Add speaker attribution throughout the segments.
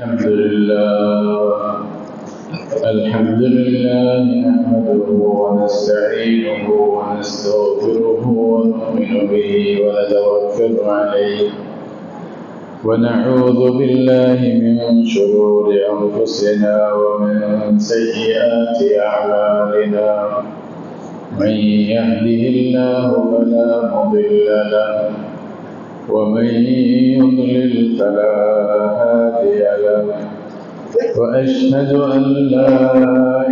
Speaker 1: الحمد لله نحمده ونستعينه ونستغفره ونؤمن به ونتوكل عليه ونعوذ بالله من شرور أنفسنا ومن سيئات أعمالنا من يهده الله فلا مضل له ومن يضلل فلا هادي له وأشهد أن لا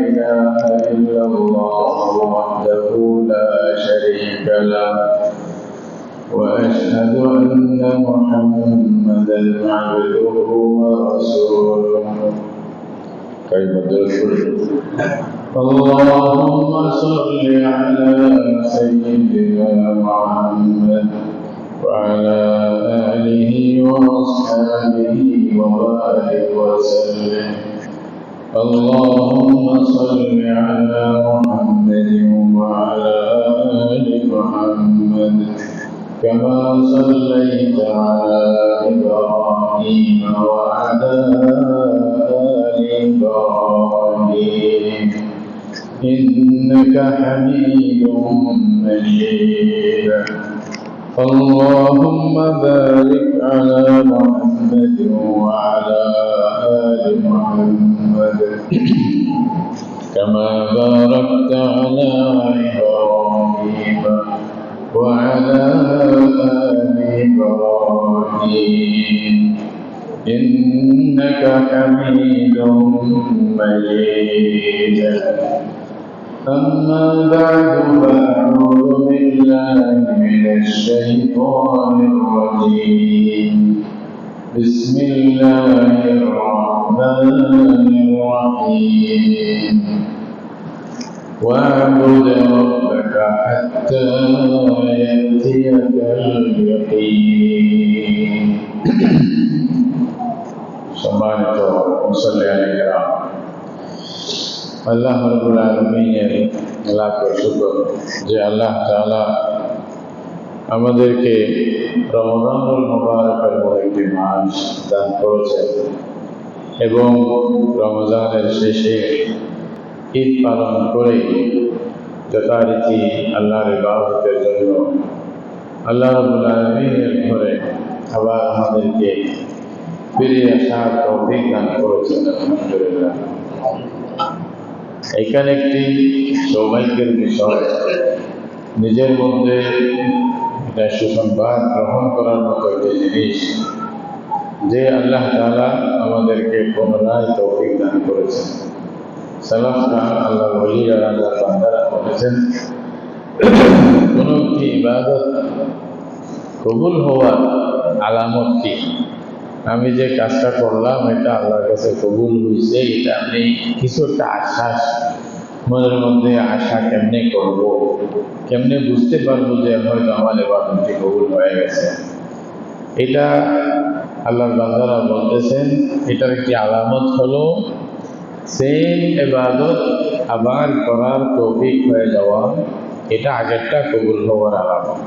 Speaker 1: إله إلا الله وحده لا شريك له وأشهد أن محمدا عبده ورسوله اللهم صل على سيدنا محمد وعلى آله وأصحابه وبارك وسلم اللهم صل على محمد وعلى آل محمد كما صليت على إبراهيم وعلى آل إبراهيم إنك حميد مجيد اللهم بارك على محمد وعلى آل محمد كما باركت على إبراهيم وعلى آل إبراهيم إنك حميد مجيد أما بعد فأعوذ بالله من الشيطان الرجيم بسم الله الرحمن الرحيم واعبد ربك حتى يأتيك اليقين সম্মানিত মুসল্লিয়ানে কেরাম, আল্লাহ রাব্বুল আলামিনের লাখ শুকর যে আল্লাহ তাআলা আমাদেরকে রমজানুল মুবারকের একটি মাস দান করেছেন এবং রমজানের শেষে ঈদ পালন করে যথারীতি আল্লাহর ইবাদতের জন্য আল্লাহ রাব্বুল আলামিনের ঘরে আবার আমাদেরকে ফিরে আসার তৌফিক দান করেছেন। আলহামদুলিল্লাহ। এখানে একটি সৌভাগ্যের বিষয়, নিজের মধ্যে এটা সুসংবাদ গ্রহণ করার মতো একটি জিনিস যে আল্লাহ তাআলা আমাদেরকে পুনরায় তৌফিক দান করেছেন। সালাফরা আল্লাহ ওলিরা আল্লাহ বান্দারা বলেছেন, কোন একটি ইবাদত কবুল হওয়ার আলামত কি? আমি যে কাজটা করলাম এটা আল্লাহর কাছে কবুল হয়েছে, এটা আমি কিছু একটা আশ্বাস মনের মধ্যে আশা কেমনে করব, কেমনে বুঝতে পারবো যে হয়তো আমার ইবাদতটি কবুল হয়ে গেছে। এটা আল্লাহর বান্দারা বলতেছেন এটার একটি আলামত হলো সেম ইবাদত আবার করার তৌফিক হয়ে যাওয়া, এটা আগেরটা কবুল হওয়ার আলামত।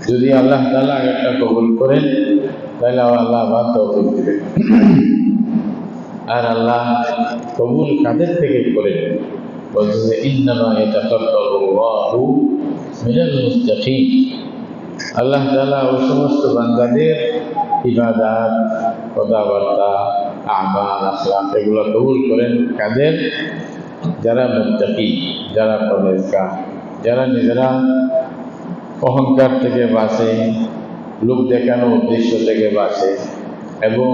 Speaker 1: যদি আল্লাহ তাআলা আগেরটা কবুল করেন তাহলে আল্লাহ আবার তৌফিক দিবেন। আর আল্লাহ কবুল কাদের থেকে করেন? বলতেছে ইন্নামা ইয়াতাকাব্বালুল্লাহু মিনাল মুত্তাকিন। আল্লাহ তাআলা ওই সমস্ত বান্দাদের ইবাদত, কথাবার্তা, আমাল, আখলাক এগুলো কবুল করেন কাদের? যারা মুত্তাকি, যারা পরহেজগার, যারা নিজেরা অহংকার থেকে বাঁচে, লোক দেখানো উদ্দেশ্য থেকে বাঁচে এবং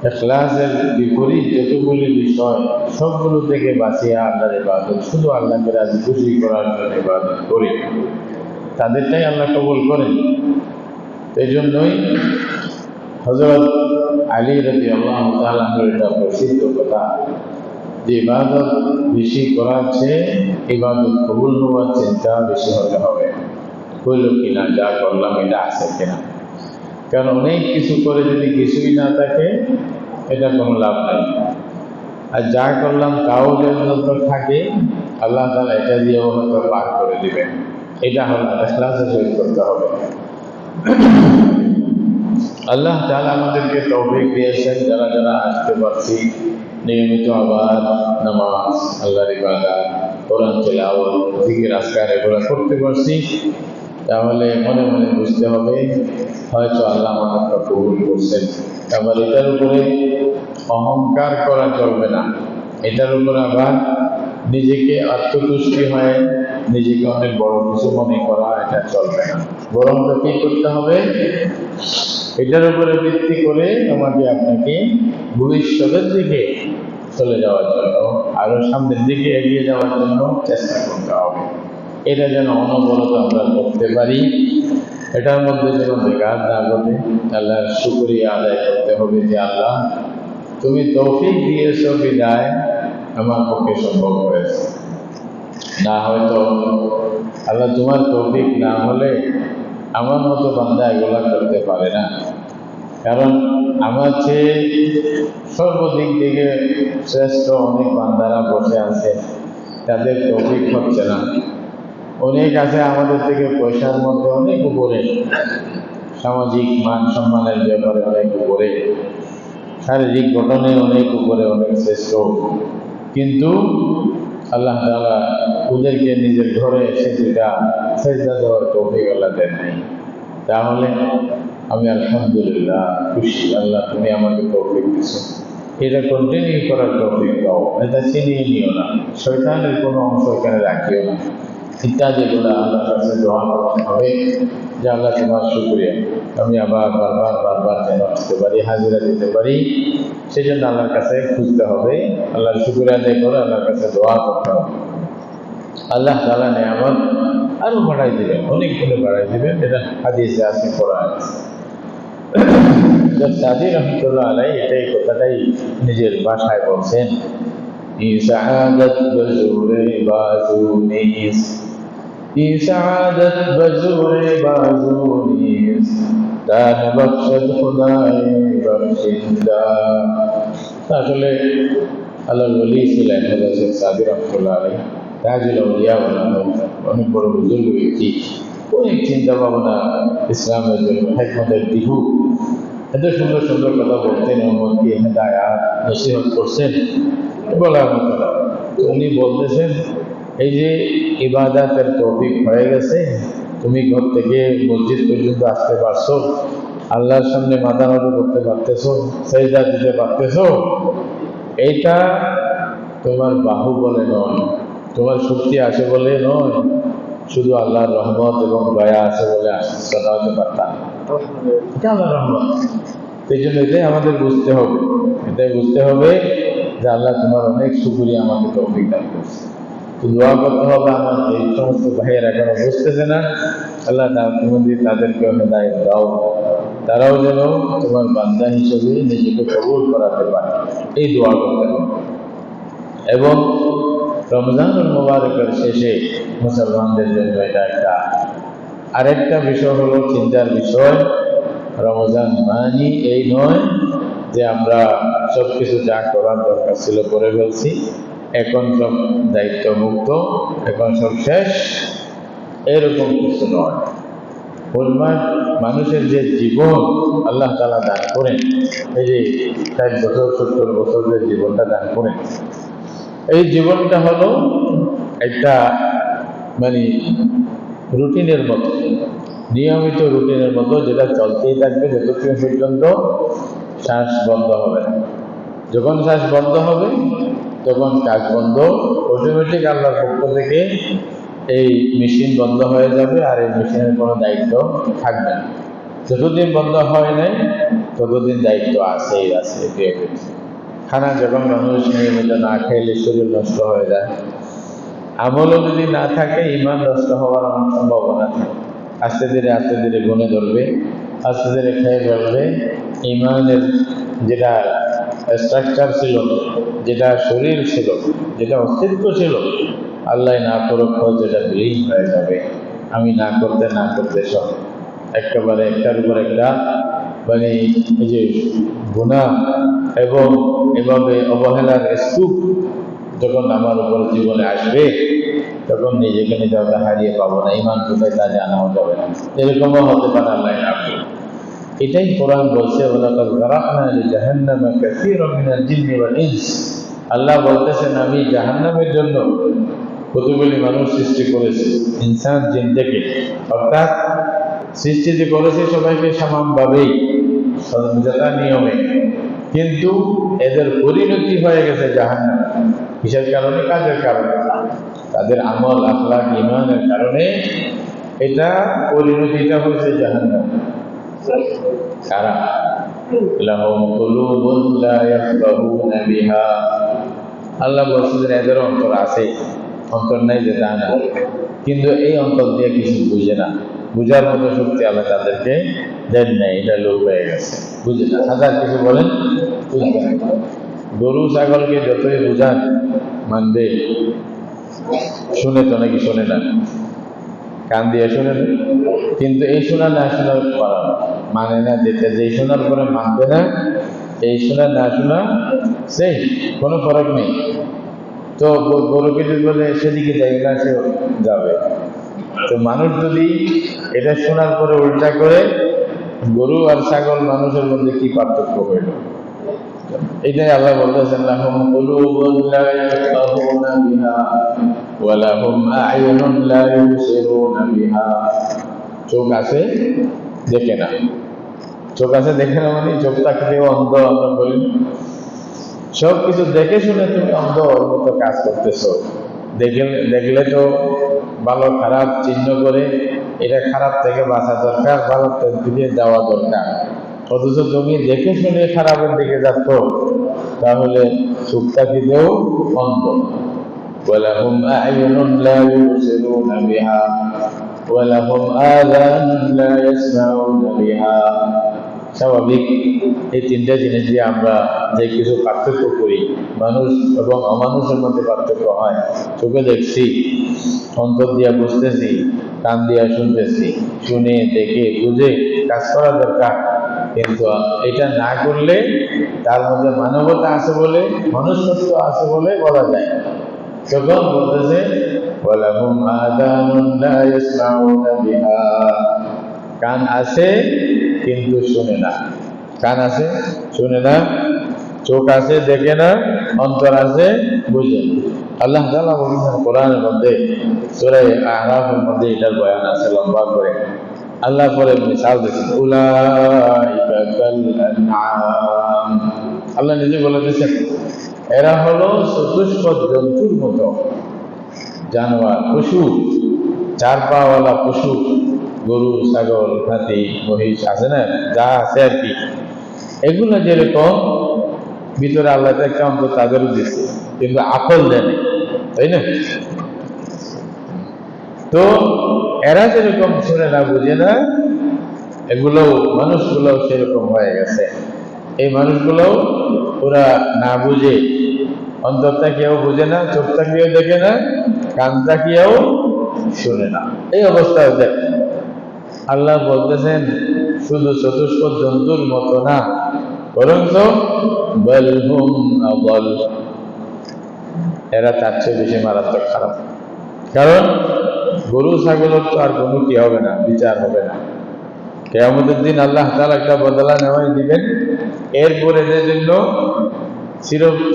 Speaker 1: ইখলাসের বিপরীত যতগুলি বিষয় সবগুলো থেকে বাঁচিয়ে আল্লাহর ইবাদত, শুধু আল্লাহকে রাজি খুশি করার জন্য ইবাদত করি, তাদেরটাই আল্লাহ কবুল করেন। এই জন্যই হযরত আলী রাদিয়াল্লাহু তাআলা এটা প্রসিদ্ধ কথা যে ইবাদত বেশি করার চেয়ে ইবাদত কবুল হওয়ার চিন্তা বেশি হতে হবে। হইল কিনা, যা করলাম এটা আছে কিনা। কারণ অনেক কিছু করে যদি কিছুই না থাকে এটা কোনো লাভ নাই। আর যা করলাম তাও যদি থাকে আল্লাহ তাআলা এটা দিয়েও হয়তো পার করে দিবেন। এটা হলো ইখলাসের সহিত করতে হবে। আল্লাহ তাআলা আমাদেরকে তৌফিক দিয়েছেন, যারা যারা আসতে পারছি নিয়মিত আবার নামাজ, আল্লাহর ইবাদত, কোরআন তেলাওয়াত, জিকির আজকার এগুলো করতে পারছি, তাহলে মনে মনে বুঝতে হবে হয়তো আল্লাহ আমাদেরকে কবুল করছেন। আবার এটার উপরে অহংকার করা চলবে না, এটার উপরে আবার নিজেকে আত্মতুষ্টি হয়, নিজেকে অনেক বড় কিছু মনে করা, এটা চলবে না। বরং তো কি করতে হবে, এটার উপরে ভিত্তি করে আমাকে আপনাকে ভবিষ্যতের দিকে চলে যাওয়ার জন্য, আরো সামনের দিকে এগিয়ে যাওয়ার জন্য চেষ্টা করতে হবে। এটা যেন অনবরত আমরা করতে পারি, এটার মধ্যে যেন বেকার না ঘটে। আল্লাহর শুকরিয়া আদায় করতে হবে যে আল্লাহ তুমি তৌফিক দিয়েছ বিদায় আমার পক্ষে সম্ভব হয়েছে, না হয়তো আল্লাহ তোমার তৌফিক না হলে আমার মতো বান্দা এগুলা করতে পারে না। কারণ আমার চেয়ে সর্বদিক থেকে শ্রেষ্ঠ অনেক বান্দারা বসে আছে, তাদের তৌফিক হচ্ছে না। অনেক আছে আমাদের থেকে পয়সার মধ্যে অনেক উপরে, সামাজিক মান সম্মানের ব্যাপারে অনেক উপরে, শারীরিক গঠনে অনেক উপরে, অনেক শ্রেষ্ঠ, কিন্তু আল্লাহ তাআলা ওদেরকে নিজের ঘরে এসে যেটা সেজদা দেওয়ার তৌফিক আল্লাহ দেন নাই। তাহলে আমি আলহামদুলিল্লাহ খুশি, আল্লাহ তুমি আমাকে তৌফিক দিছো, এটা কন্টিনিউ করার তৌফিক দাও, এটা চিনিয়ে নিও না, শয়তানের কোনো অংশ এখানে রাখিও না, ইত্যাদিগুলো আল্লাহর কাছে দোয়া করতে হবে যে আল্লাহ তোমার শুকরিয়া, আমি আবার বারবার যেন আসতে পারি, হাজিরা দিতে পারি, সেই জন্য আল্লাহর কাছে খুঁজতে হবে, আল্লাহর শুকরিয়া আদায় করে আল্লাহর কাছে দোয়া করতে হবে। আল্লাহ তাআলা নিয়ামত আরো বাড়াই দিবেন, অনেক গুলো বাড়াই দিবেন, এটা হাদিসে আছে, কোরআনে আছে। সাদি রহমতুল্লাহ আলাই এটাই কথাটাই নিজের ভাষায় বলছেন, ইসাআদাত বজুরে বাজুনিস, ইসাআদাত বজুরে বাজুনিস, দান বখশদ খুদায়ে বখশিন্দা। আসলে আল্লাহর ওলি ছিলেন হযরত সাদি রহমতুল্লাহ আলাই, তাজুল আউলিয়া অনেক বড় বুজুর্গ ব্যক্তি, অনেক চিন্তা ভাবনা ইসলামের জন্য, হিকমতের বিহু, এত সুন্দর সুন্দর কথা বলতেন, উম্মতকে হেদায়াত নসিহত করছেন বলার মতো না। উনি বলতেছেন এই যে ইবাদতের তৌফিক হয়ে গেছে, তুমি ঘর থেকে মসজিদ পর্যন্ত আসতে পারছো, আল্লাহর সামনে মাথা নত করতে পারতেছো, সেজদা দিতে পারতেছো, এইটা তোমার বাহু বলে নয়, তোমার শক্তি আছে বলে নয়, শুধু আল্লাহর রহমত এবং দয়া আছে বলে আশীর্বাদ হতে পারতাম, এটা আল্লাহর রহমত। সেই জন্য এটাই আমাদের বুঝতে হবে, এটাই বুঝতে হবে যে আল্লাহ তোমার অনেক শুকরিয়া, আমাকে তৌফিক দান করছে। তো দোয়া করতে হবে আমার এই সমস্ত ভাইয়েরা এখনো বুঝতেছে না, আল্লাহ তুমি তাদেরকে হেদায়েত দাও, তারাও যেন তোমার বান্দা হিসেবে নিজেকে কবুল করাতে পারে, এই দোয়া করতে হবে। এবং রমজানুল মুবারকের শেষে মুসলমানদের জন্য এটা একটা আরেকটা বিষয় হলো চিন্তার বিষয়। রমজান মানি এই নয় যে আমরা সব কিছু যা করার দরকার ছিল করে ফেলছি, এখন সব দায়িত্ব মুক্ত, এখন সব শেষ, এরকম কিছু নয়। মানুষের যে জীবন আল্লাহ তাআলা দান করেন, এই যে 60 বছর 70 বছর যে জীবনটা দান করেন, এই জীবনটা হলো একটা মানে রুটিনের মতো, নিয়মিত রুটিনের মতো, যেটা চলতেই থাকবে যতক্ষণ পর্যন্ত শ্বাস বন্ধ হবে না। যখন শ্বাস বন্ধ হবে তখন কাজ বন্ধ, অটোমেটিক আল্লাহর পক্ষ থেকে এই মেশিন বন্ধ হয়ে যাবে, আর এই মেশিনের কোনো দায়িত্ব থাকবে না। যতদিন বন্ধ হয় নাই ততদিন দায়িত্ব আছেই আছে। খানা যখন মানুষ নিয়মিত না খেলে শরীর নষ্ট হয়ে যায়, আমলও যদি না থাকে ইমান নষ্ট হওয়ার অনেক সম্ভাবনা থাকে। আস্তে ধীরে গুণে ধরবে, আস্তে ধীরে খেয়ে ফেলবে, ইমানের যেটা স্ট্রাকচার ছিল, যেটা শরীর ছিল, যেটা অস্তিত্ব ছিল, আল্লাহ না করুক যেটা বিলীন হয়ে যাবে। আমি না করতে সব একেবারে একটার উপর একটা মানে এই যে গুনাহ এবং এভাবে অবহেলার স্তূপ যখন আমার উপর জীবনে আসবে, তখন নিজেকে হারিয়ে পাবো না, ইমান কোথায় তা জানাও যাবে না। এরকমও হতে পারে, আল্লাহ না করুক। এটাই কোরআন বলছে, ওয়ালাকাদ যারা'না লিজাহান্নামা কাসীরাম মিনাল জিন্নি ওয়াল ইনস। আল্লাহ বলতেছেন, আমি জাহান্নামের জন্য কতগুলি মানুষ সৃষ্টি করেছি, ইনসান জিন থেকে। অর্থাৎ সৃষ্টি যে করেছে সবাইকে সমানভাবেই, যথা নিয়মে, কিন্তু এদের পরিণতি হয়ে গেছে জাহান্নাম। কিসের কারণে? কাজের কারণে, তাদের আমল আখলাক ঈমানের কারণে এটা পরিণতিটা হয়েছে জাহান্নাম। কারা? লাহুম কুলুবুন লা ইয়াফকাহুনা বিহা। আল্লাহ বলছেন এদের অন্তর আছে, অন্তর নাই যে তা না, কিন্তু এই অন্তর দিয়ে কিছু বুঝে না, বুঝার মতো শক্তি আল্লাহ তাদেরকে দেন নাই, এটা লোক হয়ে গেছে, বুঝে না। হাজার কিছু বলেন, বুঝবে না। গরু ছাগলকে যতই বুঝান মানবে, শুনে তো নাকি? শোনে না, কান দিয়ে শুনে না, কিন্তু এই শোনা না শোনার মানে না, যেটা যেই শোনার পরে মানবে না, এই শোনা না শোনা সেই কোনো ফরক নেই। তো গরুকে যদি বলে সেদিকে জায়গা সে যাবে, তো মানুষ যদি এটা শোনার পরে উল্টা করে, গরু আর ছাগল মানুষের মধ্যে কি পার্থক্য হইল? এটাই আল্লাহ বলতেছেন, লাহুম কুলুবুন লা ইয়াফকাহুনা বিহা ওয়া লাহুম আ'য়ুনুন লা ইউবসিরুনা বিহা। চোখ আছে, দেখে না। চোখ আছে, দেখে না মানে চোখ থাকলেও অন্ধ, আমরা বলি। সব কিছু দেখে শুনে তুমি অন্ধর মতো কাজ করতেছো। দেখলে তো ভালো খারাপ চিহ্ন করে এটা খারাপ থেকে বাঁচা দরকার, ভালো দিকে যাওয়া দরকার। অথচ তুমি দেখে শুনে খারাপের দিকে যাচ্ছ, তাহলে চোখটা দিলেও অন্ধ। ওয়ালাহুম আ'য়ুনুন লা ইউবসিরুনা বিহা ওয়ালাহুম আযানুন লা ইয়াসমাউনা বিহা। স্বাভাবিক এই তিনটা জিনিস দিয়ে আমরা যে কিছু পার্থক্য করি, মানুষ এবং অমানুষের মধ্যে পার্থক্য হয়। চোখে দেখছি, অন্তর দিয়া বুঝতেছি, কান দিয়া শুনতেছি, শুনে দেখে বুঝে কাজ করা দরকার। কিন্তু এটা না করলে তার মধ্যে মানবতা আছে বলে, মনুষ্যত্ব আছে বলে বলা যায়। তখন বলতেছে ওয়ালাহুম আযানুন লা ইয়াসমাউনা বিহা। কান আছে কিন্তু শুনে না, কান আছে শুনে না, চোখ আছে দেখে না, অন্তর আছে বুঝে না। আল্লাহ তাআলা বলেছেন কোরআনের মধ্যে, সূরা আরাফের মধ্যে এটার বয়ান আছে লম্বা করে। আল্লাহ পরে মিসাল দিয়েছেন, উলাইকা কাল আনআম। আল্লাহ নিজে বলে দিয়েছেন এরা হলো চতুষ্পদ জন্তুর মতো, জানোয়ার, পশু, চার পাওয়ালা পশু, গরু ছাগল হাতি মহিষ আছে না, যা আছে আর কি, এগুলো যেরকম ভিতরে আল্লাহ একটা অন্তর তাদেরও দিচ্ছে, কিন্তু আকল দেয়, তাই না? তো এরা যেরকম শুনে না বুঝে না, এগুলো মানুষগুলো সেরকম হয়ে গেছে। এই মানুষগুলো ওরা না বুঝে, অন্তরটা কেউ বুঝে না, চোখটা কেউ দেখে না, কানটা কেউ শুনে না, এই অবস্থা দেখ। আল্লাহ বলতেছেন শুধু চতুষ্পদ জন্তুর মতো না, বরঞ্চ বাল হুম আদাল, এরা তার চেয়ে বেশি মারাত্মক খারাপ। কারণ গরু ছাগলের তো আর কোনো কি হবে না, বিচার হবে না। কিয়ামতের দিন আল্লাহ তাআলা একটা বদলা নেওয়াই দিবেন। এরপরে এদের জন্য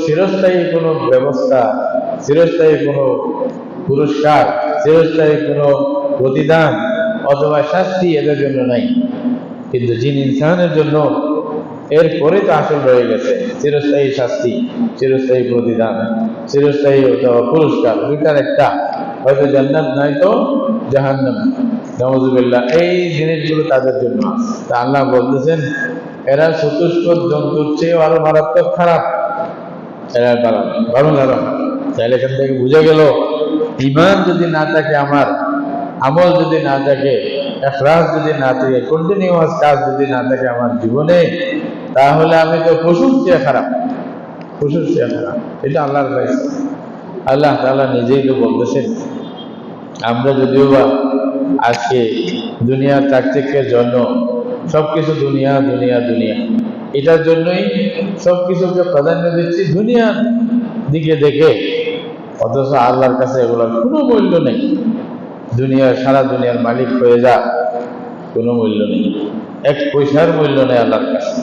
Speaker 1: চিরস্থায়ী কোনো ব্যবস্থা, চিরস্থায়ী কোনো পুরস্কার, চিরস্থায়ী কোনো প্রতিদান অথবা শাস্তি এদের জন্য নাই। কিন্তু জিন ইনসানের জন্য এরপরে তো আসল রয়ে গেছে চিরস্থায়ী শাস্তি, চিরস্থায়ী প্রতিদান, চিরস্থায়ী পুরস্কার, দুইটার একটা, হয়তো জান্নাত নয়তো জাহান্নাম, নাউযুবিল্লাহ। এই জিনিসগুলো তাদের জন্য। তা আল্লাহ বলতেছেন এরা চতুষ্পদ জন্তুর চেয়ে আরো মারাত্মক খারাপ। এরা ভালো না, তাহলে এখান থেকে বুঝে গেল ঈমান যদি না থাকে আমার, আমল যদি না থাকে, ইখলাস যদি না থাকে, কন্টিনিউয়াস কাজ যদি না থাকে আমার জীবনে, তাহলে আমি তো পশুর চেয়ে খারাপ, পশুর চেয়ে খারাপ। এটা আল্লাহর ফয়সালা। আল্লাহ তাআলা নিজেই তো বলতেছেন, আমরা যদিও বা আজকে দুনিয়ার চাকচিক্যের জন্য সবকিছু দুনিয়া দুনিয়া দুনিয়া, এটার জন্যই সবকিছুকে প্রাধান্য দিচ্ছি দুনিয়ার দিকে দেখে, অথচ আল্লাহর কাছে এগুলোর কোনো মূল্য নেই। দুনিয়ার সারা দুনিয়ার মালিক হয়ে যা, কোনো মূল্য নেই। এক পয়সার মূল্য নেই আল্লাহর কাছে।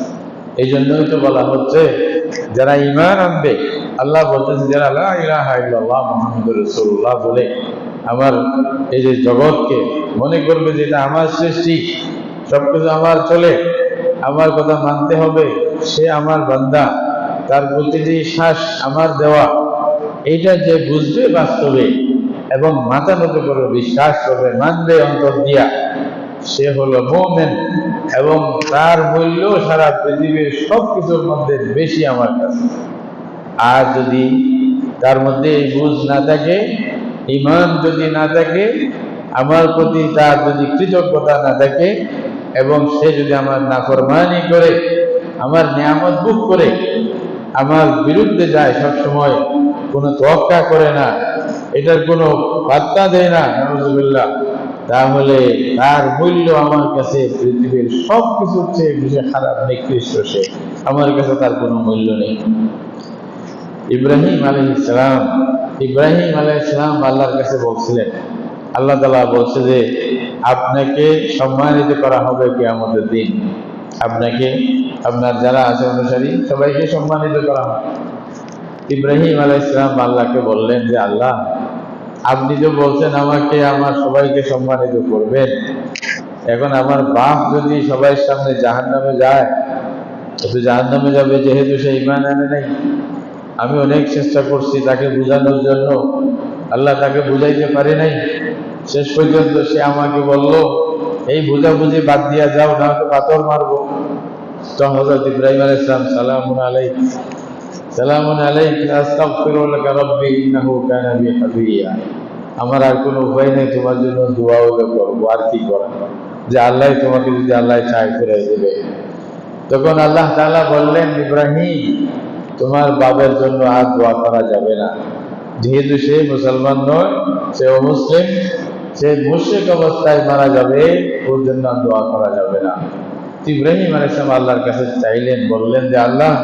Speaker 1: এই জন্যই তো বলা হচ্ছে যারা ঈমান আনবে, আল্লাহ বলতেছে যারা লা ইলাহা ইল্লাল্লাহ মুহাম্মাদুর রাসূলুল্লাহ বলে আমার এই যে জগৎকে মনে করবে যে এটা আমার সৃষ্টি, সবকিছু আমার চলে, আমার কথা মানতে হবে, সে আমার বান্দা, তার প্রতিটি শ্বাস আমার দেওয়া, এইটা যে বুঝবে বাস্তবে এবং মাথা নত করে বিশ্বাস করবে, মানবে অন্তর দিয়া, সে হলো মুমিন এবং তার মূল্য সারা পৃথিবীর সবকিছুর মধ্যে বেশি আমার কাছে। আর যদি তার মধ্যে এই বুঝ না থাকে, ঈমান যদি না থাকে, আমার প্রতি তার যদি কৃতজ্ঞতা না থাকে এবং সে যদি আমার নাফরমানি করে, আমার নিয়ামত ভোগ করে, আমার বিরুদ্ধে যায় সবসময়, কোনো তোয়াক্কা করে না, এটার কোনো পাত্তা দেয় না, নাউযুবিল্লাহ, তাহলে তার মূল্য আমার কাছে পৃথিবীর সবকিছুর চেয়ে বেশি খারাপ, নিকৃষ্ট। সে আমার কাছে তার কোনো মূল্য নেই। ইব্রাহিম আলাইহিস সালাম আল্লাহর কাছে বলছিলেন, আল্লাহ তাআলা বলছে যে আপনাকে সম্মানিত করা হবে কিয়ামতের দিন, আপনাকে, আপনার যারা আছে অনুসারী সবাইকে সম্মানিত করা হবে। ইব্রাহিম আলাইহিস সালাম আল্লাহকে বললেন যে আল্লাহ, আপনি তো বলছেন আমাকে আমার সবাইকে সম্মানিত করবেন, এখন আমার বাপ যদি সবাই সামনে জাহান্নামে যায়, তো জাহান্নামে যাবে যেহেতু সে ঈমান আনে নাই। আমি অনেক চেষ্টা করছি তাকে বোঝানোর জন্য, আল্লাহ তাকে বুঝাইতে পারে নাই। শেষ পর্যন্ত সে আমাকে বলল এই বুঝাবুঝি বাদ দিয়া যাও, না তো পাথর মারবো। তো হযরত ইব্রাহিম আলাইহিস সালাম সালামুন আলাইকা আস্তাগফিরু লাকা রাব্বি ইন্নাহু কানা বি হাফিয়া, আমার আর কোনো উপায় নেই, তোমার জন্য দোয়া করবো, আর কি করা, যে আল্লাহ তোমাকে যদি আল্লাহ চায় ফিরাই দেবে। তখন আল্লাহ তাআলা বললেন, ইব্রাহিম তোমার বাবার জন্য আর দোয়া করা যাবে না, যেহেতু সে মুসলমান নয়, সে অমুসলিম, সে মুশরিক অবস্থায় মারা যাবে, ওর জন্য আর দোয়া করা যাবে না। ইব্রাহিম আলাইহিস সালাম আল্লাহর কাছে চাইলেন, বললেন যে আল্লাহ,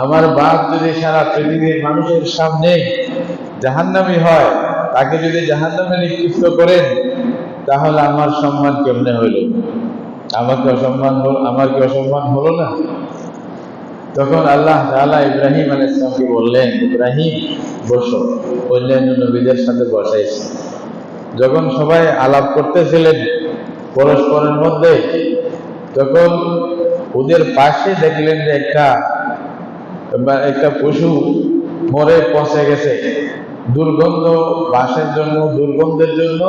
Speaker 1: আমার বাপ যদি সারা পৃথিবীর মানুষের সামনে জাহান্নামী হয়, তাকে যদি জাহান্নামে নিক্ষিপ্ত করেন, তাহলে আমার সম্মান কেমনে হইল? আমাকে অসম্মান হল, আমার কি অসম্মান হলো না? তখন আল্লাহ তাআলা ইব্রাহিম আলাইহিস সালামকে বললেন, ইব্রাহিম বসো। অন্যান্য নবীদের সাথে বসাইছে। যখন সবাই আলাপ করতেছিলেন পরস্পরের মধ্যে, তখন ওদের পাশে দেখলেন যে একটা পশু মরে পচে গেছে। দুর্গন্ধ বাসের জন্য, দুর্গন্ধের জন্য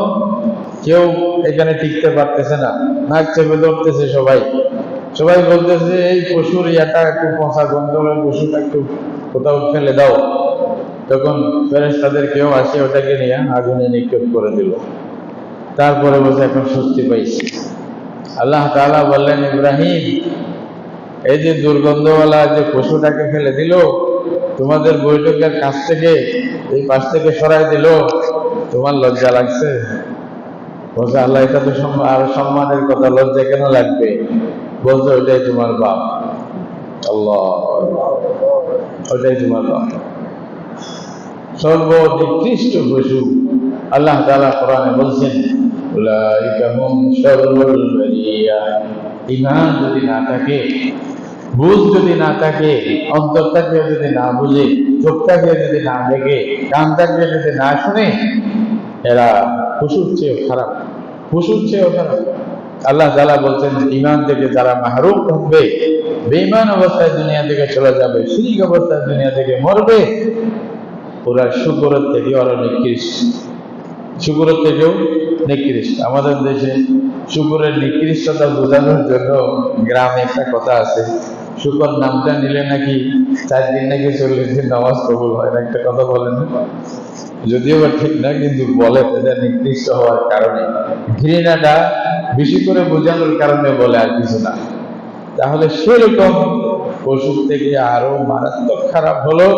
Speaker 1: কেউ এখানে টিকতে পারতেছে না, নাক চেপে ধরতেছে সবাই বলতেছে এই পশুর ইয়াটা একটু পচা গন্ধ, পশুটা একটু কোথাও ফেলে দাও। তখন ফেরেশতাদের কেউ আসে ওটাকে নিয়ে আগুনে নিক্ষেপ করে দিল। তারপরে বলছে এখন স্বস্তি পাইছি। আল্লাহ তাআলা বললেন, ইব্রাহিম এই যে দুর্গন্ধওয়ালা যে পশুটাকে ফেলে দিল, তোমাদের বৈঠকের কাছ থেকে, এই পাশ থেকে সরাই দিল, তোমার লজ্জা লাগছে? বলছে আল্লাহ, এটা তো আরো সম্মানের কথা, লজ্জা কেন লাগবে? বলছে ওইটাই তোমার বাপ। আল্লাহ, ওইটাই তোমার বাপ, সর্বনিকৃষ্ট পশু। আল্লাহ তাআলা কোরআনে বলছেন, উলাইকা হুম শাররুল বারিয়া। ঈমান যদি না থাকে, বুঝ যদি না থাকে, অন্তরটাকে যদি না বুঝে, চোখটাকে যদি না দেখে, কানটাকে যদি না শুনে, এরা পশুর চেয়েও খারাপ, পশুর চেয়েও খারাপ। আল্লাহ তাআলা বলছেন, ঈমান থেকে যারা মাহরুম হবে, বেঈমান অবস্থায় দুনিয়া থেকে চলে যাবে, শিরক অবস্থায় দুনিয়া থেকে মরবে, ওরা শুকরের থেকে আরো নিকৃষ্ট, শুকরের থেকেও নিকৃষ্ট। আমাদের দেশে শুকরের নিকৃষ্টতা বোঝানোর জন্য গ্রামে একটা কথা আছে, শুকর নামটা নিলে নাকি 4 দিন নাকি 40 দিন নামাজ কবুল হয় না, একটা কথা বলেন। যদিও বা ঠিক না, কিন্তু বলে এটা নিকৃষ্ট হওয়ার কারণে, ঘৃণাটা বেশি করে বোঝানোর কারণে বলে, আর কিছু না। তাহলে সেরকম পশুর থেকে আরো মারাত্মক খারাপ হলো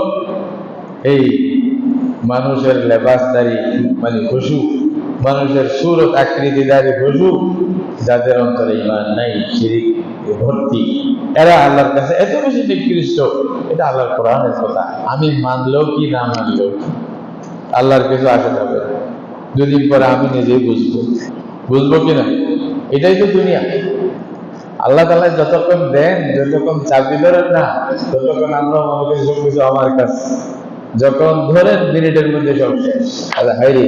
Speaker 1: এই মানুষের লেবাসদারি, মানে পশু, মানুষের সুরত আকৃতিদারি পশু, যাদের অন্তরে ঈমান নাই, শিরক ভর্তি, এরা আল্লাহর কাছে এত বেশি নিকৃষ্ট। এটা আল্লাহর কোরআনের কথা, আমি মানলেও কি না মানলেও কি, আল্লাহর কিছু আসে যাবে। দুদিন পরে আমি নিজেই বুঝবো কিনা, এটাই তো দুনিয়া। আল্লাহ তাআলা যতক্ষণ দেন, যতক্ষণ চাবি ধরেন না, ততক্ষণ আমরা মনে করি সবকিছু আমার কাছে। যখন ধরেন মিনিটের মধ্যে সব শেষ। আচ্ছা হাইরে,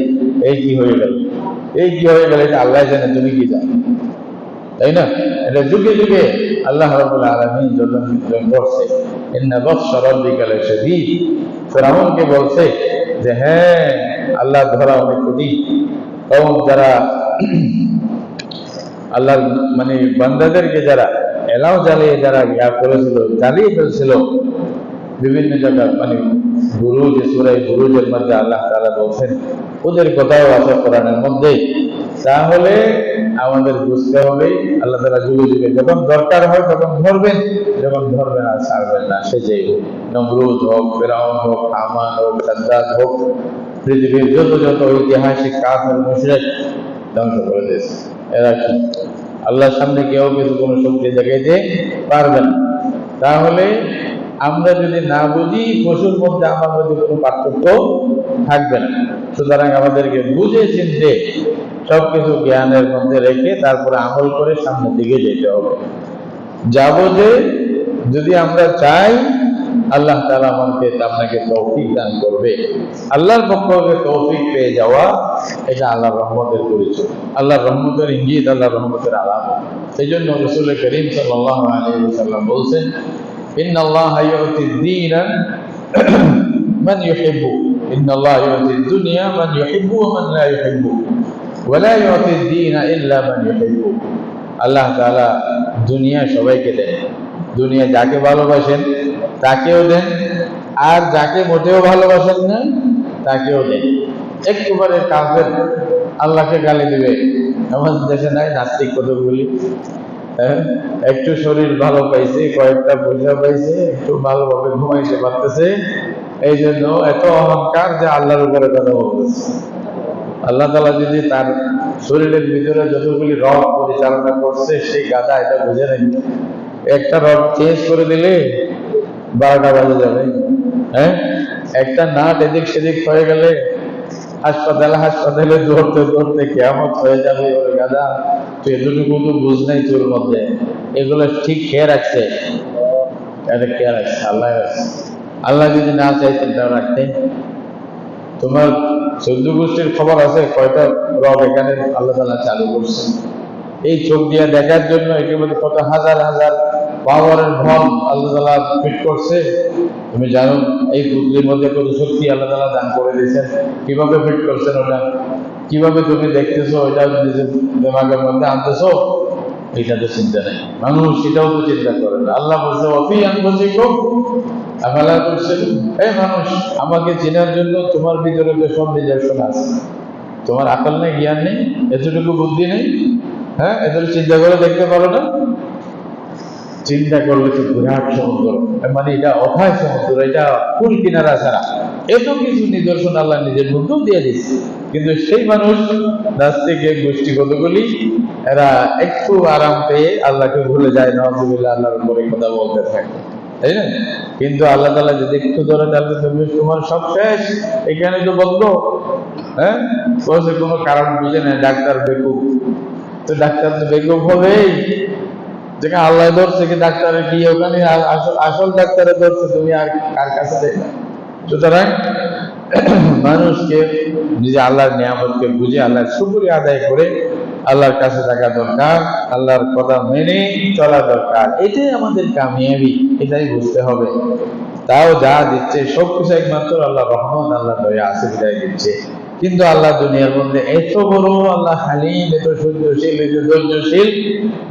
Speaker 1: এই কি হয়ে গেল, এই কি হয়ে গেল, এটা আল্লাহ জানে, তুমি কি জানো, তাই না? এটা যুগে যুগে আল্লাহ রাব্বুল আলামিন যখন করছে, ইন্না বাতশা রাব্বিকা লাশাদীদ, ফিরআউনকে বলছে যে হ্যাঁ, আল্লাহ ধরা অনেক কঠিন। কওম যারা আল্লাহর মানে বান্দাদেরকে যারা এলাও জ্বালিয়ে যারা করেছিল, জ্বালিয়ে ফেলছিল বিভিন্ন জায়গায়, মানে বুরুজ, সূরা বুরুজের মধ্যে আল্লাহ তাআলা বলছেন, ওদের কথাও আছে কোরআনের মধ্যে। তাহলে আমাদের বুঝতে হবে আল্লাহ তাআলা যুগে যুগে যখন দরকার হয় তখন ধরবেন, যখন ধরবেন আর ছাড়বেন না। সে যেই হোক, নমরুদ হোক, ফিরআউন হোক, হামান হোক, সাদ্দাত হোক, পৃথিবীর যত যত ঐতিহাসিক কাফের মুশরিক ধ্বংস করে দিয়েছে। এরা কি আল্লাহর সামনে কেউ কিছু কোনো শক্তি দেখাইতে পারবে না। তাহলে আমরা যদি না বুঝি, পশুর মধ্যে আমার মধ্যে কোনো পার্থক্য থাকবে না। সুতরাং আমাদেরকে বুঝে চিনতে সবকিছু জ্ঞানের মধ্যে রেখে তারপরে আমল করে সামনের দিকে যেতে হবে। যাবো যে, যদি আমরা চাই আল্লাহ তাআলা আমাকে আপনাকে তৌফিক দান করবে। আল্লাহর পক্ষ থেকে তৌফিক পেয়ে যাওয়া, এটা আল্লাহর রহমতের পরিচয়, আল্লাহর রহমতের ইঙ্গিত, আল্লাহর রহমতের আলামত। সেই জন্য রাসূল করিম সাল্লাল্লাহু আলাইহি ওয়াসাল্লাম বলছেন, ইন্নাল্লাহা ইউতিদ দীনা মান ইউহিব্বু, ইন্নাল্লাহা ইউতিদ দুনিয়া মান ইউহিব্বু ওয়া মান লা ইউহিব্বু, ওয়া লা ইউতিদ দীনা ইল্লা মান ইউহিব্বু। আল্লাহ তাআলা দুনিয়া সবাইকে দেন, দুনিয়া যাকে ভালোবাসেন তাকেও দেন, আর যাকে মোটেও ভালোবাসেন না তাকেও দেন। একেবারে কাফের আল্লাহকে গালি দিবে, আমাদের দেশে নাই নাস্তিক কতগুলি, একটু শরীর ভালো পাইছে, কয়েকটা পয়সা পাইছে, একটু ভালোভাবে ঘুমাইতে পারতেছে, এই জন্য এত অহংকার যে আল্লাহর উপরে কথা বলতেছে। আল্লাহ তাআলা যদি তার শরীরের ভিতরে যতগুলি রগ পরিচালনা করছে, সেই গাধা এটা বুঝে নেই, একটা রগ চেঞ্জ করে দিলে 12টা বাজে যাবে। হ্যাঁ, একটা নাট এদিক সেদিক হয়ে গেলে হাসপাতালে দৌড়তে দৌড়তে কিয়ামত হয়ে যাবে। ওরে গাধা, তুই এতটুকু তো বুঝ নাই তোর মধ্যে, এগুলো ঠিক খেয়ে রাখছে, এটা খেয়ে রাখছে আল্লাহ রাখছে। আল্লাহ যদি না চাইতেন তাও রাখতেন। তোমার 14 গোষ্ঠীর খবর আছে কয়টা রব এখানে আল্লাহ তাআলা চালু করছে এই চোখ দিয়ে দেখার জন্য। এটার মধ্যে কত হাজার হাজার পাওয়ারের ভল আল্লাহ তাআলা ফিট করছে। তুমি জানো এই বুদ্ধির মধ্যে কত শক্তি আল্লাহ তাআলা দান করে দিয়েছেন, কিভাবে ফিট করছেন ওটা, কিভাবে তুমি দেখতেছো, ওইটা নিজের দিমাগের মধ্যে আনতেছো, এটা তো চিন্তা নেই। মানুষ সেটাও তো চিন্তা করে না। আল্লাহ বলছে অফি আনফুসিকুম আফালা তুবসিরুন, এই মানুষ, আমাকে চেনার জন্য তোমার ভিতরে তো সব নিদর্শন আছে, তোমার আকল নেই, জ্ঞান নেই, এতটুকু বুদ্ধি নেই? হ্যাঁ, এতটুকু চিন্তা করে দেখতে পারো না? চিন্তা করলে তো বিরাট সমুদ্র, মানে এটা অথায় সমুদ্র, এটা কুল কিনারা ছাড়া এত কিছু নিদর্শন আল্লাহ নিজের মধ্যেও দিয়ে দিচ্ছে। কিন্তু সেই মানুষ নাস্তিক গোষ্ঠী কতগুলি, এরা একটু আরাম পেয়ে আল্লাহকে ভুলে যায়, নাউযুবিল্লাহ, আল্লাহর উপরে কথা বলতে থাকে, তাই না? কিন্তু আল্লাহ তাআলা যদি একটু ধরে তাহলে তুমি তোমার সব শেষ, এখানে তো বন্ধ। হ্যাঁ, বলছে কোনো কারণ বুঝে নেই, ডাক্তার বেকুব, তো ডাক্তার তো বেকুব হবেই, যেখানে আল্লাহ ধরছে কি ডাক্তারের কি ওখানে আসল ডাক্তারে ধরছে, তুমি আর কার কাছে দেখবে? সুতরাং মানুষকে নিজে আল্লাহর নিয়ামতকে বুঝে আল্লাহর শুকরিয়া আদায় করে আল্লাহর কাছে থাকা দরকার, আল্লাহর কথা মেনে চলা দরকার। এটাই আমাদের কামিয়াবি, এটাই বুঝতে হবে। তাও যা দিচ্ছে সবকিছু একমাত্র আল্লাহ রহমত, আল্লাহ দয়া আশীর্বাদ দিচ্ছে। কিন্তু আল্লাহ দুনিয়ার মধ্যে এত বড়, আল্লাহ হালিম, এত সহ্যশীল, এত ধৈর্যশীল,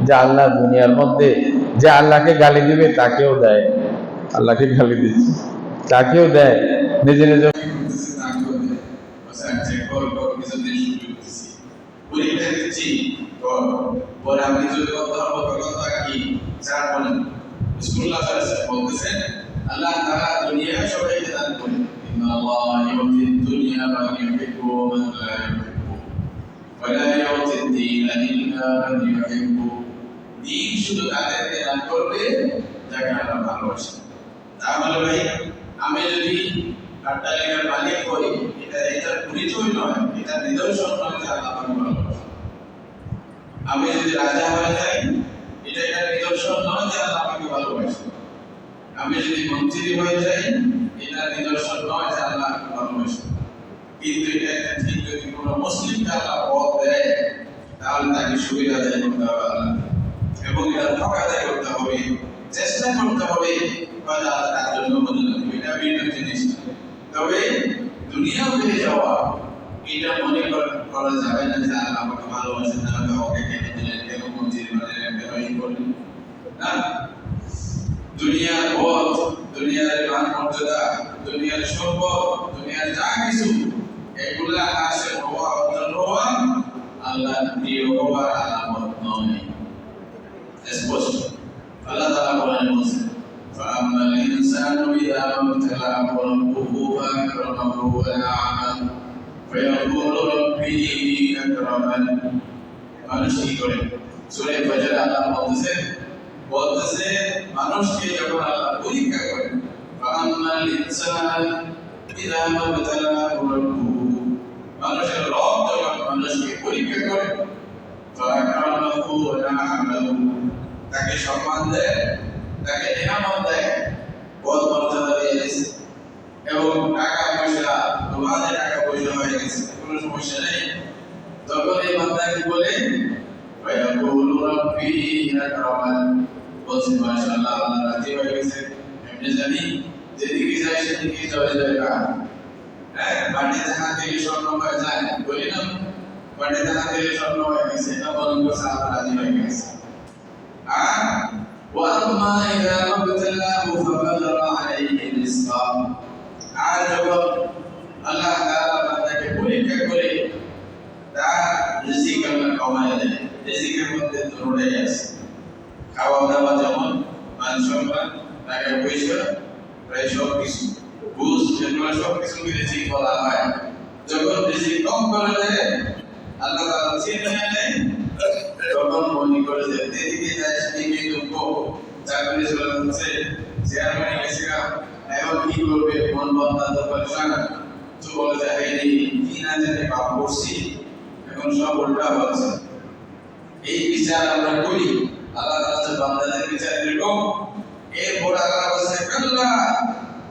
Speaker 1: যে আল্লাহ দুনিয়ার মধ্যে যে আল্লাহকে গালি দিবে তাকেও দেয়, আল্লাহকে গালি দিচ্ছে তাকেও দেয়, নিজে নিজে
Speaker 2: আল্লাহ তাআলা দুনিয়া সবাইকে দান করেন। ইন্নাল্লাহা ইউতিদ দুনিয়া মান ইউহিব্বু ওয়া মান লা ইউহিব্বু ওয়া লা ইউতিদ দীনা ইল্লা মান ইউহিব্বু। দ্বীন শুধু তাদেরকে দান করবে যাকে আল্লাহ ভালোবাসেন। তাহলে ভাই, আমি যদি অট্টালিকার মালিক হই, এটা পরিচয় নয়, এটা নিদর্শন নয় যে আল্লাহ আমাকে ভালোবাসেন। আমি যদি রাজা হয়ে যাই, এটা এটা নিদর্শন নয় যে আল্লাহ আমাকে ভালোবাসে। আমি যদি মন্ত্রী হয়ে যাই, এটা নিদর্শন নয় যে আল্লাহ আমাকে ভালোবাসে। কিন্তু এটা একটা ঠিক, যদি কোনো মুসলিমকে আল্লাহ পথ দেয়, তাহলে তাকে সুবিধা আদায় করতে হবে আল্লাহ, এবং এটা হক আদায় করতে হবে, চেষ্টা করতে হবে, আল্লাহ তার জন্য বদলে দেবে। এটা ভিন্ন জিনিস। তবে দুনিয়া পেয়ে যাওয়া, এটা মনে করা যাবে না যে আল্লাহ আমাকে ভালোবাসে, তাহলে ওকে কেটে দিলেন, কেন মন্ত্রী বানালেন, কেন এই করলেন না। দুনিয়ার পথ, দুনিয়ার মান মর্যাদা, দুনিয়ার সম্পদ, দুনিয়ার যা কিছু, এগুলা আসে হওয়া অর্জন হওয়া আল্লাহর প্রিয় হওয়ার আলামত নয়। স্পষ্ট আল্লাহ তাআলা বলেন, فأما الإنسان إذا ما ابتلاه ربه فأكرمه ونعمه فيقول ربي أكرمن। মানুষ কি করে? সূরা ফাজর আল্লাহ বলতেছে মানুষকে যখন আল্লাহ পরীক্ষা করে, فأما الإنسان إذا ما ابتلاه ربه, মানুষের রব যখন মানুষকে পরীক্ষা করে, فأكرمه ونعمه, তাকে সম্মান দেয়, তাকে নিয়ামত দেয়, পদ মর্যাদা দিয়ে দিয়েছে, এবং টাকা পয়সা, তোমাদের টাকা পয়সা হয়ে গেছে, কোনো সমস্যা নেই, তখন এই বান্দা কি বলে? ويقول ربي أكرمن, বলছে মাশাআল্লাহ আল্লাহ রাজি হয়ে গেছে, এমনি জানি যেদিকে যাই সেদিকে চলে যায়। হ্যাঁ, মাটিতে হাত দিলে স্বর্ণ হয়ে যায়, বলি না, মাটিতে হাত দিলে স্বর্ণ হয়ে গেছে, এটা বলুন করছে আল্লাহ রাজি হয়ে গেছে। আর وأما إذا ما ابتلاه فقدر عليه رزقه, আর যখন আল্লাহ তাআলা বান্দাকে পরীক্ষা করে তার রিজিক আল্লাহ কমায় দেয়, রিজিকের মধ্যে ধরে আছে, খাওয়া দাওয়া যেমন, মান সম্মান, টাকা পয়সা, প্রায় সব কিছু, বুঝ, এগুলো সব কিছু রিজিক বলা হয়। যখন রিজিক কম করে দেয়, আল্লাহ তাআলা চিন্তা নেয়, তখন মনে করে যে এদিকে যায় সেদিকে দুঃখ, চাকরি চলে যাচ্ছে, চেয়ারম্যান গেছে, এখন কি করবে, মন বন্ধা তো পরেশান, তো বলে যে এই কি না জানি পাপ করছি, এখন সব উল্টা হচ্ছে। এই বিচার আমরা করি, আল্লাহ তাআলা বান্দাদের বিচার এরকম। এরপর আল্লাহ বলছে কাল্লা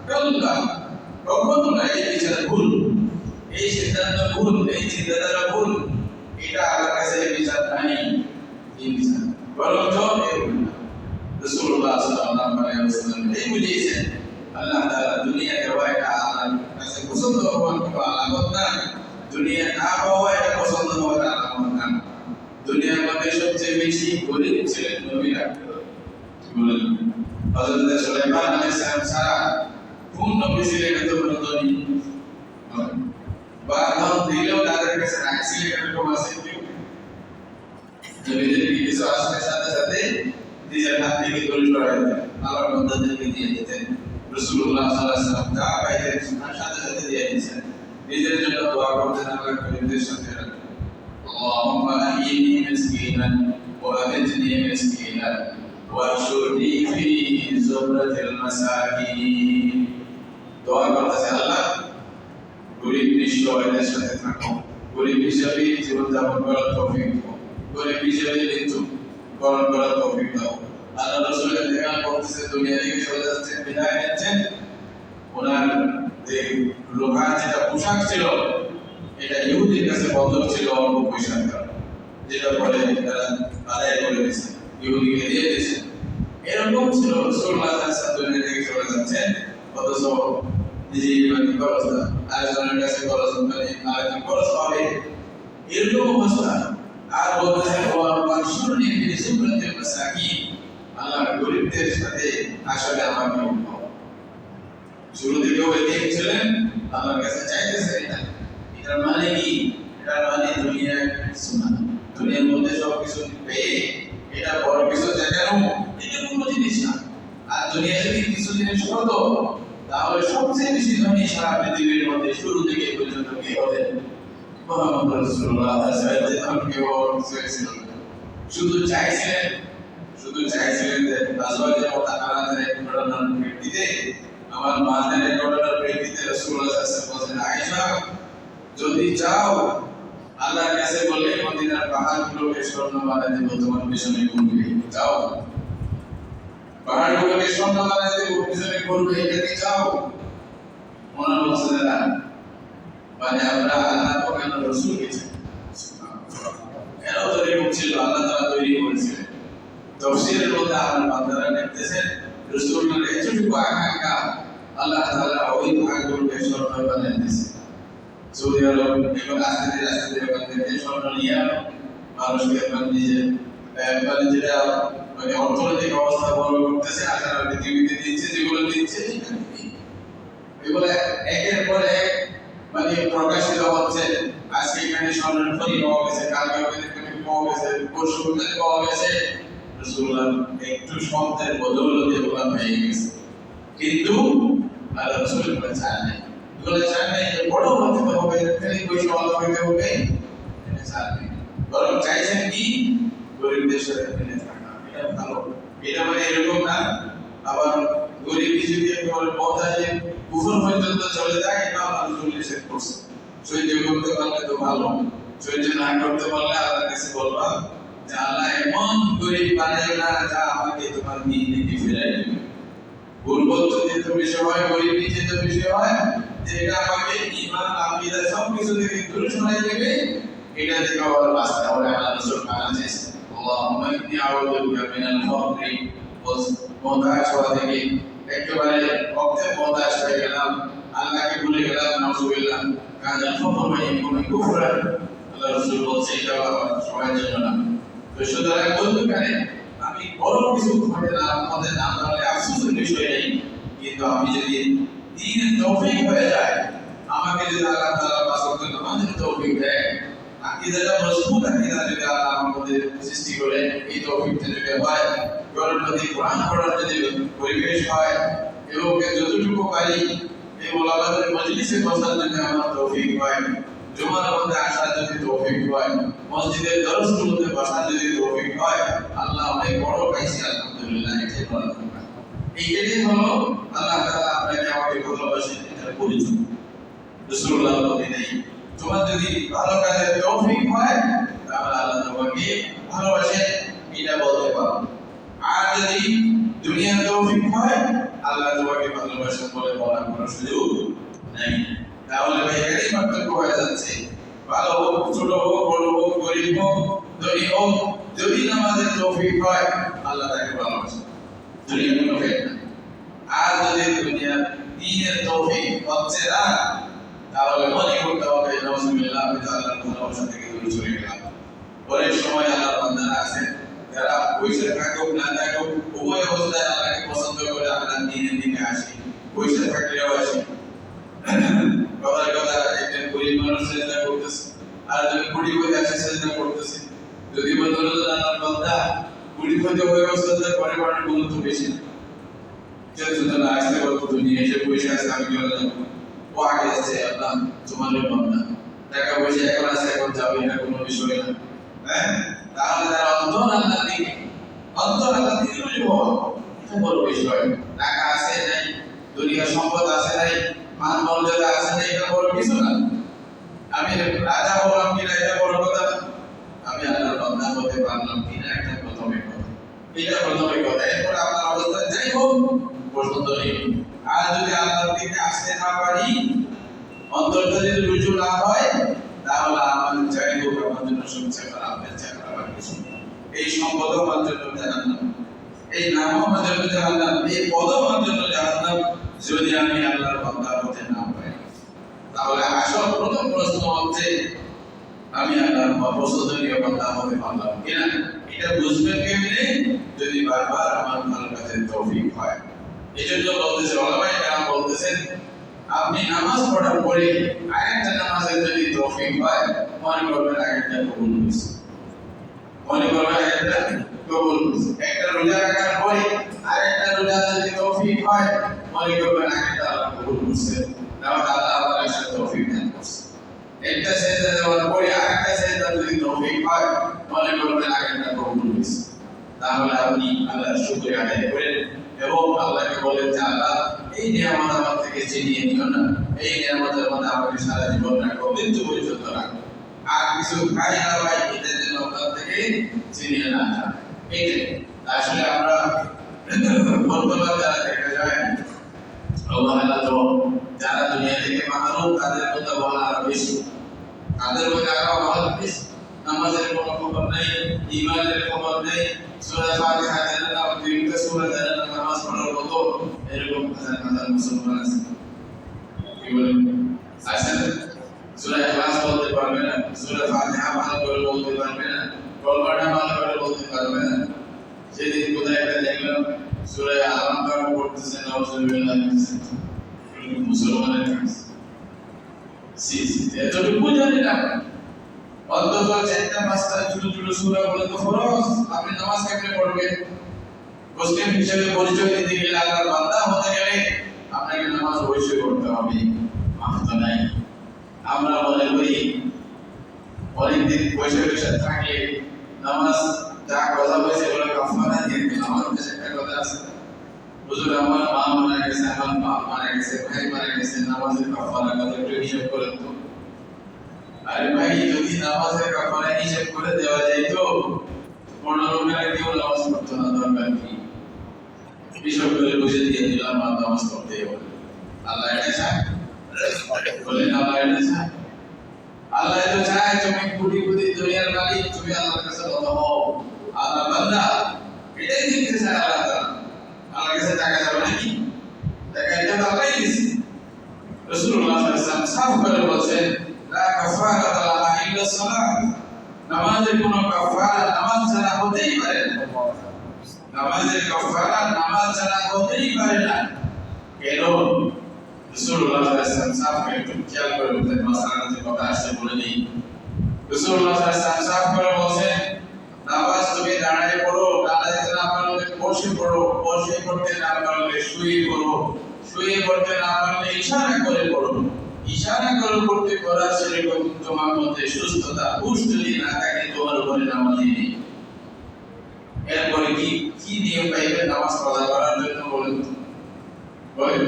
Speaker 2: কাল্লা, কখনো না, এই বিচার ভুল, এই সিদ্ধান্ত ভুল, এই চিন্তাধারা ভুল, এটা আল্লাহর কাছে এই বিচার নাই, এই বিচার বরঞ্চ রাসূলুল্লাহ সাল্লাল্লাহু আলাইহি ওয়াসাল্লাম এই বুঝিয়েছেন, আল্লাহ তাআলা দুনিয়া দেওয়া এটা আল্লাহর কাছে পছন্দ হওয়ার কোনো আলামত না, দুনিয়া না পাওয়া এটা পছন্দ হওয়ার আলামত না। দুনিয়ার মধ্যে সবচেয়ে বেশি গরিব ছিলেন নবীরা, বলেন হযরত সুলাইমান আলাইহিস সালাম ছাড়া কোন নবী ছিলেন এত বড় ধনী? বারবার দিলেও তাদের কাছে রাখছিলেন, এরকম আছে কেউ? নবীদেরকে কিছু আসলে সাথে সাথে নিজের হাত থেকে তৈরি করা হতো, আবার বন্ধুদেরকে দিয়ে দিতেন। রাসূলুল্লাহ সাল্লাল্লাহু আলাইহি ওয়াসাল্লাম যা পাইতেন সাথে সাথে দিয়ে দিতেন, নিজের জন্য দোয়া করতেন, আল্লাহ গরিবদের সাথে রাখেন। আল্লাহুম্মা আহইনি মিসকিনান ওয়া আমিতনি মিসকিনান ওয়াহশুরনি ফি যুমরাতিল মাসাকিন। দোয়া করতেছে, আল্লাহ গরিব নিঃস্বদের সাথে থাকো, গরিব হিসাবে জীবনযাপন করার তৌফিক দাও, গরিব হিসাবে মৃত্যু বরণ করার তৌফিক দাও। আল্লাহ রাসূলের দেখা করতেছে, দুনিয়া থেকে চলে যাচ্ছেন, বিদায় নিচ্ছেন, ওনার যে লোহার যেটা পোশাক ছিল, এটা ইহুদির কাছে বন্ধক ছিল অল্প পয়সার কারণে, যেটা পরে তারা আদায় করে দিয়েছে, ইহুদিকে দিয়ে দিয়েছে। এরকম ছিল রাসূলুল্লাহ সাল্লাল্লাহু আলাইহি ওয়াসাল্লাম দুনিয়া থেকে চলে যাচ্ছেন, অথচ নিজে ইমানি খরচ না, আরেকজনের কাছে খরচ মানে আরেকজন খরচ পাবে, এরকম অবস্থা। আর বলতেছেন ওয়াহশুরনি ফি যুমরাতিল মাসাকিন, আল্লাহ গরিবদের সাথে আসলে আমাকে উঠাও। শুরু থেকেও এদিকে ছিলেন, আল্লাহর কাছে চাইতেছে, এটার মানে কি? এটার মানে দুনিয়ার কিছু না, দুনিয়ার মধ্যে সব কিছু পেয়ে এটা বড় কিছু দেখানো, এটা কোনো জিনিস না। আর দুনিয়া যদি কিছু জিনিস হতো, তাহলে সবচেয়ে বেশি ধনী সারা পৃথিবীর মধ্যে শুরু থেকে পর্যন্ত কে হতেন? মুহাম্মদ রাসূলুল্লাহ সাল্লাল্লাহু আলাইহি ওয়াসাল্লাম। শুধু চাইছিলেন যে আজওয়াজে মুতাহারাতের ঘটনার প্রেক্ষিতে, আমার মায়ের ঘটনার প্রেক্ষিতে রাসূলুল্লাহ সাল্লাল্লাহু আলাইহি ওয়াসাল্লাম বলেন, আয়েশা যদি চাও আল্লাহর কাছে বলে মদিনার পাহাড়গুলোকে স্বর্ণ বানায় দেব তোমার পিছনে ঘুরবে, যাও। পাহাড়গুলোকে স্বর্ণ বানায় দেব পিছনে ঘুরবে, এটা কি যাও? মনে হচ্ছে না মানে আমরা আল্লাহ কোরআন রাসূল কিছু এরা তো এরকম ছিল, আল্লাহ তাআলা তৈরি করেছিলেন। তাফসীরের মধ্যে আমার বান্দারা দেখতেছেন রাসূলের এতটুকু আকাঙ্ক্ষা আল্লাহ তাআলা ওই পাহাড়গুলোকে স্বর্ণ বানিয়ে দিয়েছে। সৌদি আরব এখন আস্তে ধীরে ওখান থেকে স্বর্ণ নিয়ে মানুষকে নিজের মানে যেটা মানে অর্থনৈতিক অবস্থা বড় করতেছে, আশা পৃথিবীতে দিচ্ছে, যেগুলো দিচ্ছে এগুলো একের পর এক মানে প্রকাশিত হচ্ছে। আজকে এখানে স্বর্ণের খনি পাওয়া গেছে, কালকে ওখানে পাওয়া গেছে, পরশু ওখানে পাওয়া গেছে। রাসূলুল্লাহ একটু শব্দের বদৌলতে এগুলো হয়ে গেছে, কিন্তু আল্লাহ রাসূল এগুলো চান নাই। এগুলো চান নাই যে বড় হতে হবে, খালি পয়সা ভালো হইতে হবে, এটা চান নাই। বরং চাইছেন কি গরিবদের সাথে মিলে থাকা, এটা ভালো। এটা মানে এরকম না আবার গরিব যদি একেবারে পথে কুফর পর্যন্ত চলে যায়, এটা আল্লাহ রাসূল নিষেধ করছে। সহ্য করতে পারলে তো ভালো, সহ্য না করতে পারলে আল্লাহর কাছে বলবা যে আল্লাহ এমন গরিব বানাই না যা আমাকে তোমার দিন থেকে ফিরাই দেবে। গুরবত যদি তো বিষয় হয়, গরিব নিচে তো বিষয় হয় যে এটা আমাকে ঈমান আকীদা সব কিছু থেকে দূরে সরাই দেবে, এটা থেকে আবার বাঁচতে হবে। আল্লাহ রাসূল কানা চাইছে আল্লাহুম্মা ইন্নী আউযু বিকা মিনাল ফাকরি ওয়াল মুহতাজ হওয়া থেকে, একেবারে অর্থে মুহতাজ হয়ে গেলাম, আল্লাহকে ভুলে গেলাম, নাউযুবিল্লাহ। কাজা ফকর মানে কোনো কুফর, আল্লাহ রাসূল বলছে এটা সবার জন্য না। তো সুতরাং বলতে পারে আমি বড় কিছু ঘটে না আমাদের না তাহলে আফসোসের বিষয় নেই, কিন্তু আমি যদি দ্বীনের তৌফিক হয়ে যায়, আমাকে যদি আল্লাহ তাআলা বাসকে নামাজের তৌফিক দেয়, আকীদাটা মজবুত আকীদা যদি আল্লাহ আমাদের সৃষ্টি করে, এই তৌফিকটা যদি হয়, কোরআন প্রতি কোরআন পড়ার যদি পরিবেশ হয়, এবং যতটুকু পারি এই ওলামাদের মজলিসে বসার জন্য আমার তৌফিক হয়, জুমার মধ্যে আসার যদি তৌফিক হয়, মসজিদের দরসগুলোতে বসার যদি তৌফিক হয়, আল্লাহ অনেক বড় পাইছি আলহামদুলিল্লাহ। এটাই বলা দরকার। এইটাই হলো আল্লাহ তাআলা আপনাকে আমাকে ভালোবাসেন, এটার পরিচয়। রাসূলুল্লাহ বলেন তোমার যদি ভালো কাজের তৌফিক হয় তাহলে আল্লাহ তোমাকে ভালোবাসেন, এটা বলতে পারো। আর যদি দুনিয়ার তৌফিক হয়, আল্লাহ তোমাকে ভালোবাসেন বলে বলার কোনো সুযোগ নাই। তাহলে ভাই এটাই পার্থক্য হয়ে যাচ্ছে। ভালো হোক, ছোট হোক, বড় হোক, গরিব হোক, ধনী হোক, যদি নামাজের তৌফিক হয় আল্লাহ তাকে ভালোবাসেন, দুনিয়ার কোনো ভেদ না। আর যদি দুনিয়ার দ্বীনের তৌফিক হচ্ছে না, তাহলে মনে করতে হবে নাউযুবিল্লাহ, আমি তো আল্লাহর ভালোবাসা থেকে দূরে চলে গেলাম। অনেক সময় আল্লাহর বান্দারা আছে যারা পয়সা থাকুক না থাকুক উভয় অবস্থায় আল্লাহকে পছন্দ করে আল্লাহর দ্বীনের দিকে আসে, পয়সা থাকলেও আসে। কথার কথা একজন গরিব মানুষ চেষ্টা করতেছে, আর যদি কুড়ি করে আসে চেষ্টা করতেছে। যদি বদল আল্লাহর বান্দা কুড়ি করে হয়ে চেষ্টা করে, বাড়ির গুরুত্ব বেশি না। চেষ্টা আসতে বলতো দুনিয়া এসে পয়সা আছে আমি চলে যাবো, ও আগে আসছে আল্লাহ তোমার বান্দা, টাকা পয়সা এখন আছে এখন যাবে, এটা কোনো বিষয় না। হ্যাঁ, তাহলে তার অন্তর আল্লাহর দিকে, অন্তর আল্লাহর দিকে রুজু হওয়া, এটা বড় বিষয়। টাকা আছে নাই, দুনিয়ার সম্পদ আছে নাই, মান মর্যাদা আছে নাই, এটা বড় কিছু না। আমি রাজা হলাম কিনা এটা বড় কথা না, আমি আল্লাহর বান্দা হতে পারলাম কিনা এটা প্রথমে কথা, এটা প্রথমে কথা। এরপর আপনার অবস্থা যাই হোক পছন্দ নেই। আর যদি আল্লাহর দিকে আসতে না পারি, অন্তর যদি রুজু না হয়, তাহলে আমাদের যাই হোক আমার জন্য সবচেয়ে খারাপ, বেঁচে খারাপ কিছু। এই সম্পদ আমার জন্য জাহান্নাম, এই নাম আমার জন্য জাহান্নাম, এই পদ আমার জন্য জাহান্নাম, যদি আমি আল্লাহর বান্দা হতে না পারি। তাহলে আসল প্রথম প্রশ্ন হচ্ছে আমি আল্লাহর পছন্দনীয় বান্দা হতে পারলাম কিনা। এটা বুঝবেন কেমনে? যদি বারবার আমার ভালো কাজের তৌফিক হয়। এজন্য বলতেছে ওলামায়ে কেরাম বলতেছেন, আপনি নামাজ পড়ার পরে আরেকটা নামাজের যদি তৌফিক হয়, মনে করবেন আগেরটা কবুল হয়েছে, মনে করবেন আগেরটা কবুল হয়েছে। একটা রোজা রাখার পরে আরেকটা রোজা যদি তৌফিক হয়, মনে করবেন আগেরটা আল্লাহ কবুল করছে, তাহলে আল্লাহ আপনার সাথে তৌফিক দান করছে। একটা সেজদা দেওয়ার পরে আরেকটা সেজদা যদি তৌফিক হয়, মনে করবেন আগেরটা কবুল হয়েছে। তাহলে আপনি আল্লাহর শুকরিয়া আদায় করেন এবং আল্লাহকে বলেন যে আল্লাহ এই নিয়ামত আমার থেকে ছিনিয়ে নিও না, এই নিয়ামতের মধ্যে আমাকে সারা জীবন রাখো, মৃত্যু পর্যন্ত রাখো। আর কিছু খাই না ভাই এটা যেন আপনার থেকে চিনিয়ে না যায়। এইটাই আসলে আমরা বর্তমান যারা দেখা যায় অবহেলা তো যারা দুনিয়া থেকে মাহরুম তাদের মধ্যে অবহেলা আরো বেশি, তাদের মধ্যে আরো অবহেলা বেশি। নামাজের কোনো খবর নেই, ইমানের খবর নেই, সূরা ফাতিহা জানেন না, দুইটা সূরা জানেন না, নামাজ পড়ার মতো এরকম হাজার হাজার মুসলমান আছে। কি বলেন? আছে না? সূরা ইখলাস বলতে পারবে না, সূরা ফাতিহা ভালো করে বলতে পারবে না, কলমাটা ভালো করে বলতে পারবে না। সেদিন কোথায় একটা দেখলাম সূরা আল-আনকার পড়তেছে নাউজুবিল্লাহ মুসলমানের কাছে এতটুকু জানি না। অন্তত চারটা পাঁচটা ছোট ছোট সূরা বলে তো ফরজ, আপনি নামাজ কেমনে পড়বেন? মুসলিম হিসেবে পরিচয় দিতে গেলে, আল্লাহর বান্দা হতে গেলে আপনাকে নামাজ অবশ্যই পড়তে হবে। মাফতো নাই। আমরা মনে করি অনেকদিন পয়সা টয়সা থাকলে নামাজ যা কথা হয়েছে ওরা কাফারা দিয়ে দিল। আমার কাছে একটা কথা আছে, হুজুর আমার মা মারা গেছে, আমার বাপ মারা গেছে, ভাই মারা গেছে, নামাজের কাফারা কথা একটু হিসাব করেন তো। আরে ভাই, যদি নামাজের কাফারা হিসাব করে দেওয়া যায় তো 15 লোকেরা কেউ নামাজ পড়তো না, দরকার কি? হিসাব করে বসে দিয়ে দিলাম আর নামাজ পড়তে হবে। আল্লাহ এটা চায়? বলেন আল্লাহ এটা চায়? আল্লাহ এটা চায় তুমি কোটি কোটি দুনিয়ার মালিক, তুমি আল্লাহর কাছে নত হও, আল্লাহ বান্দা। এটাই দেখতে চায় আল্লাহ তাআলা। আল্লাহর কাছে টাকা যাবে নাকি? টাকা এটা তো আল্লাহই দিয়েছে। রাসূলুল্লাহ সাল্লাল্লাহু আলাইহি ওয়াসাল্লাম সাফ করে বলেছেন, লা কাফারাতা লাহা ইল্লা সালাত। নামাজের কোনো কাফারা নামাজ ছাড়া হতেই পারে না। নামাজের কাফারা নামাজ ছাড়া হতেই পারে না। কেন? রাসূলুল্লাহ সাল্লাল্লাহু আলাইহি ওয়াসাল্লাম সাফ করে একটু খেয়াল করে বলতেন, মাসালার কথা আসলে বলে নেই। রাসূলুল্লাহ সাল্লাল্লাহু আলাইহি ওয়াসাল্লাম সাফ করে বলেন, নামাজ তুমি দাঁড়িয়ে পড়ো, দাঁড়াইতে না পারলে বসে পড়ো, বসে পড়তে না পারলে শুয়ে পড়ো, শুয়ে পড়তে না পারলে ইশারা করে পড়ো। ইশারা করে পড়তে পারা সেরকম তোমার মধ্যে সুস্থতা পুষ্ট যদি না থাকে তোমার উপরে নামাজই নেই। এরপরে কি কি নিয়ম পাইবে নামাজ কাজা করার জন্য বলেন তো? বলেন।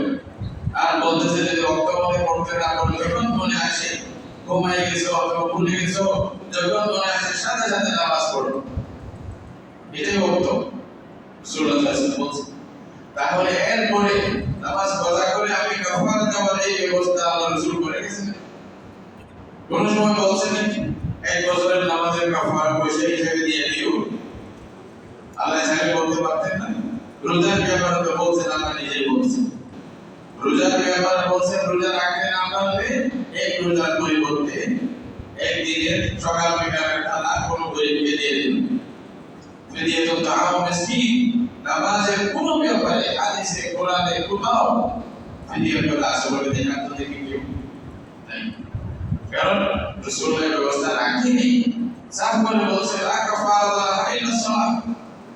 Speaker 2: আর বলতেছে যদি অক্টোবরে পড়তে না পারলে যখন মনে আসে, ঘুমাই গেছো অথবা ভুলে গেছো, যখন মনে আসে সাথে সাথে নামাজ পড়ো। এটাই বক্তব্য রাসূলুল্লাহ সাল্লাল্লাহু আলাইহি ওয়াসাল্লাম বলছেন। তাহলে এরপরে নামাজ কাজা করে আমি কাফারা দেওয়ার এই ব্যবস্থা আল্লাহ রাসূল করে গেছেন। কোন সময় বলছেন নাকি এক বছরের নামাজের কাফারা পয়সা হিসেবে দিয়ে দিও? আল্লাহ চাইলে বলতে পারতেন না? রোজার ব্যাপারে তো বলছেন, আল্লাহ নিজেই বলছেন। রোজার ব্যাপারে বলছেন, রোজা রাখতে না পারলে এক রোজার পরিবর্তে একদিনের সকাল বিকালের খানা কোনো গরিবকে দিয়ে দিন। ফিদিয়াতুত তাআম মিসকিন। নামাজের কোন ব্যাপারে হাদিসে কোরআনে কোথাও ফিদিয়ার কথা আছে বলে দেখান তো দেখি কেউ নাই। কারণ রাসূলের ব্যবস্থা রাখেনি। সাফ করে বলছে লা কাফারাতা ইল্লা সালাত।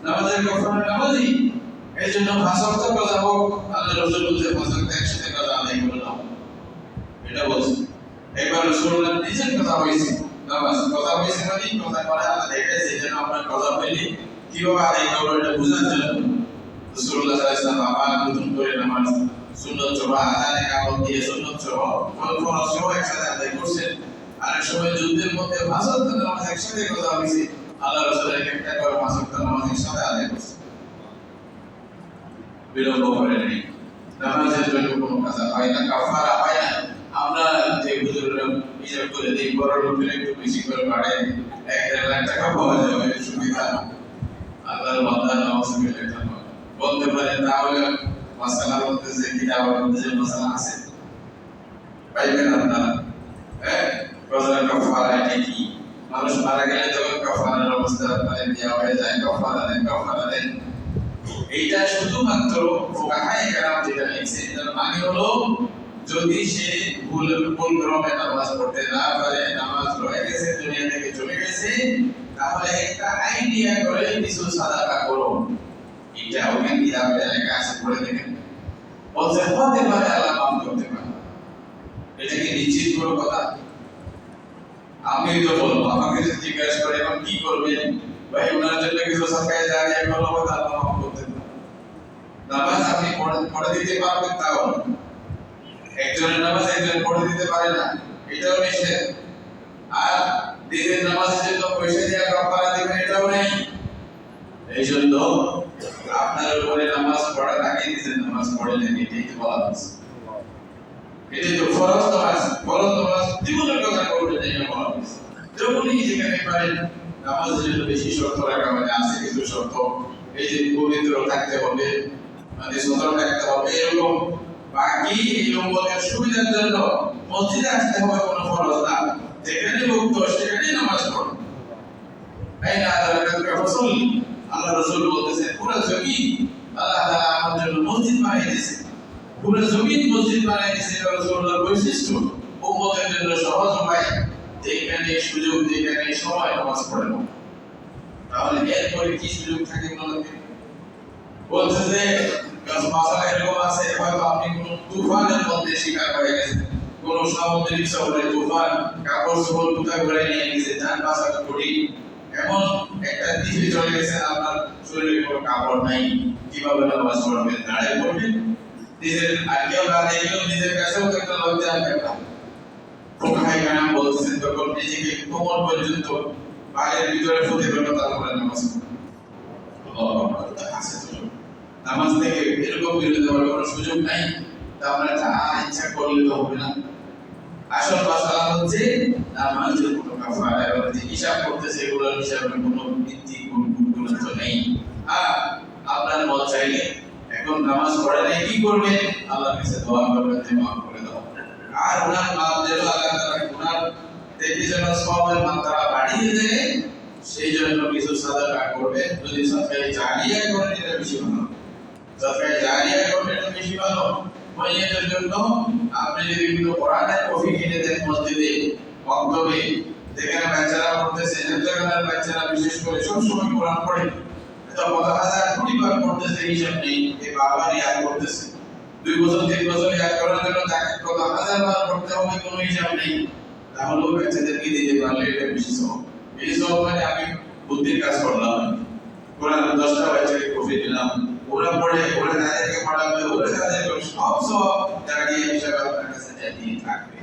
Speaker 2: নামাজের কাফারা নামাজই। এই জন্য ভাষার্থ কথা হোক, আল্লাহ রাসূল বলছে ভাষার্থ একসাথে কথা আদায় করে নাও, এটা বলছে। একবার রাসূলুল্লাহ নিজের কথা হয়েছে, নামাজ কথা হয়েছে মানে কথা করে আল্লাহ দেখাইছে যেন আপনার কথা বলি কিভাবে আদায় করবো এটা বোঝার জন্য। রাসূলুল্লাহ সাল্লাল্লাহু আলাইহি ওয়াসাল্লাম আবার নতুন করে নামাজ সুন্নত সভা আদানে কামত দিয়ে সুন্নত সভা ফরজ সহ একসাথে আদায় করছেন। আর সময় যুদ্ধের মধ্যে ভাষার্থ নামাজ একসাথে কথা হয়েছে, আল্লাহ রাসূল একটা করে ভাষার্থ নামাজ একসাথে আদায় করছে, বিলম্ব করেনি। নামাজের জন্য কোনো কাজা হয় না, কাফারা হয় না। আমরা যে হুজুররা হিসাব করে দিই, বড় লোকের একটু বেশি করে বাড়াই, 1-1.5 লাখ টাকা পাওয়া যাবে, সুবিধা। আল্লাহর বান্দা নামাজ পড়লে বলতে পারেন তাহলে মাসালা বলতেছে কিতাবের মধ্যে যে মাসালা আছে পাইবেন আপনারা। রোজার কাফারা এটা কি? মানুষ মারা গেলে তখন কাফারার অবস্থা দেওয়া হয়ে যায়, কাফারা দেন। এইটা শুধুমাত্র ফুকাহায়ে কেরাম যেটা লিখছে, এটার মানে হলো যদি সে ভুল ক্রমে নামাজ পড়তে না পারে, নামাজ রয়ে গেছে, দুনিয়া থেকে চলে গেছে, তাহলে একটা আইডিয়া করে কিছু সাদাকা করো। এটা ওখানে কিতাবে লেখা আছে, পড়ে দেখেন। বলছে হতে পারে আল্লাহ মাফ করতে পারে। এটা কি নিশ্চিত কোনো কথা? আমি তো বলবো, আমাকে যদি জিজ্ঞাসা করে এখন কি করবেন, ভাই ওনার জন্য কিছু সাকায় জারিয়া করলে হয়তো আল্লাহ মাফ করতে পারে। নামাজ আপনি পড়ে দিতে পারবেন তাও একজনের নামাজ একজন পড়ে দিতে পারে না, এটাও নিষেধ। আর দিনের নামাজের জন্য পয়সা দিয়ে কাফারা দিবেন এটাও নেই। এই জন্য আপনার উপরে নামাজ পড়ার আগে নিজের নামাজ পড়ে নেন, এটাই তো বলা হচ্ছে। এটাই তো ফরজ নামাজ জীবনের কথা করবেন এটা বলা হচ্ছে। যখনই যেখানে পারেন নামাজের জন্য বেশি শর্ত রাখা মানে আছে কিছু শর্ত, এই যে পবিত্র থাকতে হবে, মানে সতর্ক থাকতে হবে, এরকম বাকি এই উম্মতের সুবিধার জন্য মসজিদে আসতে হবে কোনো ফরজ না, যেখানে মুক্ত সেখানে নামাজ পড়ো। এই না ফসল আল্লাহ রাসূল বলতেছেন পুরো জমিন আল্লাহ তাআলা আমার জন্য মসজিদ বানিয়ে দিয়েছে, পুরো জমিন মসজিদ বানিয়ে দিয়েছে। এটা রাসূলুল্লাহর বৈশিষ্ট্য, উম্মতের জন্য সহজ উপায়, যেখানে সুযোগ যেখানে সময় নামাজ পড়ো। তাহলে এরপরে কি সুযোগ থাকে বলতে বলছে যে মাসালা এরকম আছে, হয়তো আপনি কোন তুফানের মধ্যে শিকার হয়ে গেছেন, কোন সামুদ্রিক শহরে তুফান কাপড় চোপড় কোথায় ঘুরে নিয়ে গেছে, যান বাঁচাতে কঠিন, এমন একটা দ্বীপে চলে গেছেন, আপনার শরীরে কোনো কাপড় নাই, কিভাবে নামাজ পড়বেন? দাঁড়িয়ে পড়বেন। নিজের আর কেউ না দেখলেও নিজের কাছেও তো একটা লজ্জা ব্যাপার। ফুকাহায়ে কেরাম বলছেন তখন নিজেকে কোমর পর্যন্ত পায়ের ভিতরে ফুটে গেল, তারপরে নামাজ নামাজ থেকে এরকম বেরোতে যাওয়ার কোনো সুযোগ নাই। তা আমরা যা ইচ্ছা করলে তো হবে না। আসল মাসালা হচ্ছে নামাজের কোনো কাফারা এবং যে হিসাব করতেছে এগুলোর হিসাবে কোনো ভিত্তি গুরুত্ব নেই। আর আপনার মন চাইলে এখন নামাজ পড়ে নাই কি করবেন? আল্লাহর কাছে দোয়া করবেন যে মাফ করে দাও। আর ওনার মাফ যেন আল্লাহ তাআলা ওনার দেখে যেন সওয়াবের মাত্রা বাড়িয়ে দেয়, সেই জন্য কিছু সাদাকা করবেন। যদি সাদাকা জারিয়া করেন এটা বেশি ভালো, সাদাকা জারিয়া করলে এটা বেশি ভালো। মহিলাদের জন্য আপনি যদি বিভিন্ন কোরআনের কপি কিনে দেন মসজিদে মক্তবে, যেখানে বাচ্চারা পড়তেছে, সেখানকার বাচ্চারা বিশেষ করে সবসময় কোরআন পড়ে, এটা কত হাজার কোটি বার পড়তেছে হিসাব নেই, এই বারবার ইয়াদ করতেছে। 2 বছর 3 বছর ইয়াদ করার জন্য তাকে কত হাজার বার পড়তে হবে কোনো হিসাব নেই। তাহলে বাচ্চাদেরকে দিতে পারলে এটা বেশি সওয়াব। এই সওয়াব মানে আমি বুদ্ধির কাজ করলাম, কোরআন 10টা বাচ্চাকে কপি দিলাম, ওরা পড়ে, ওরা তাদেরকে পড়াবে, ওরা তাদেরকে সব সওয়াব জারিয়া হিসাবে আপনার কাছে জারিয়ে থাকবে।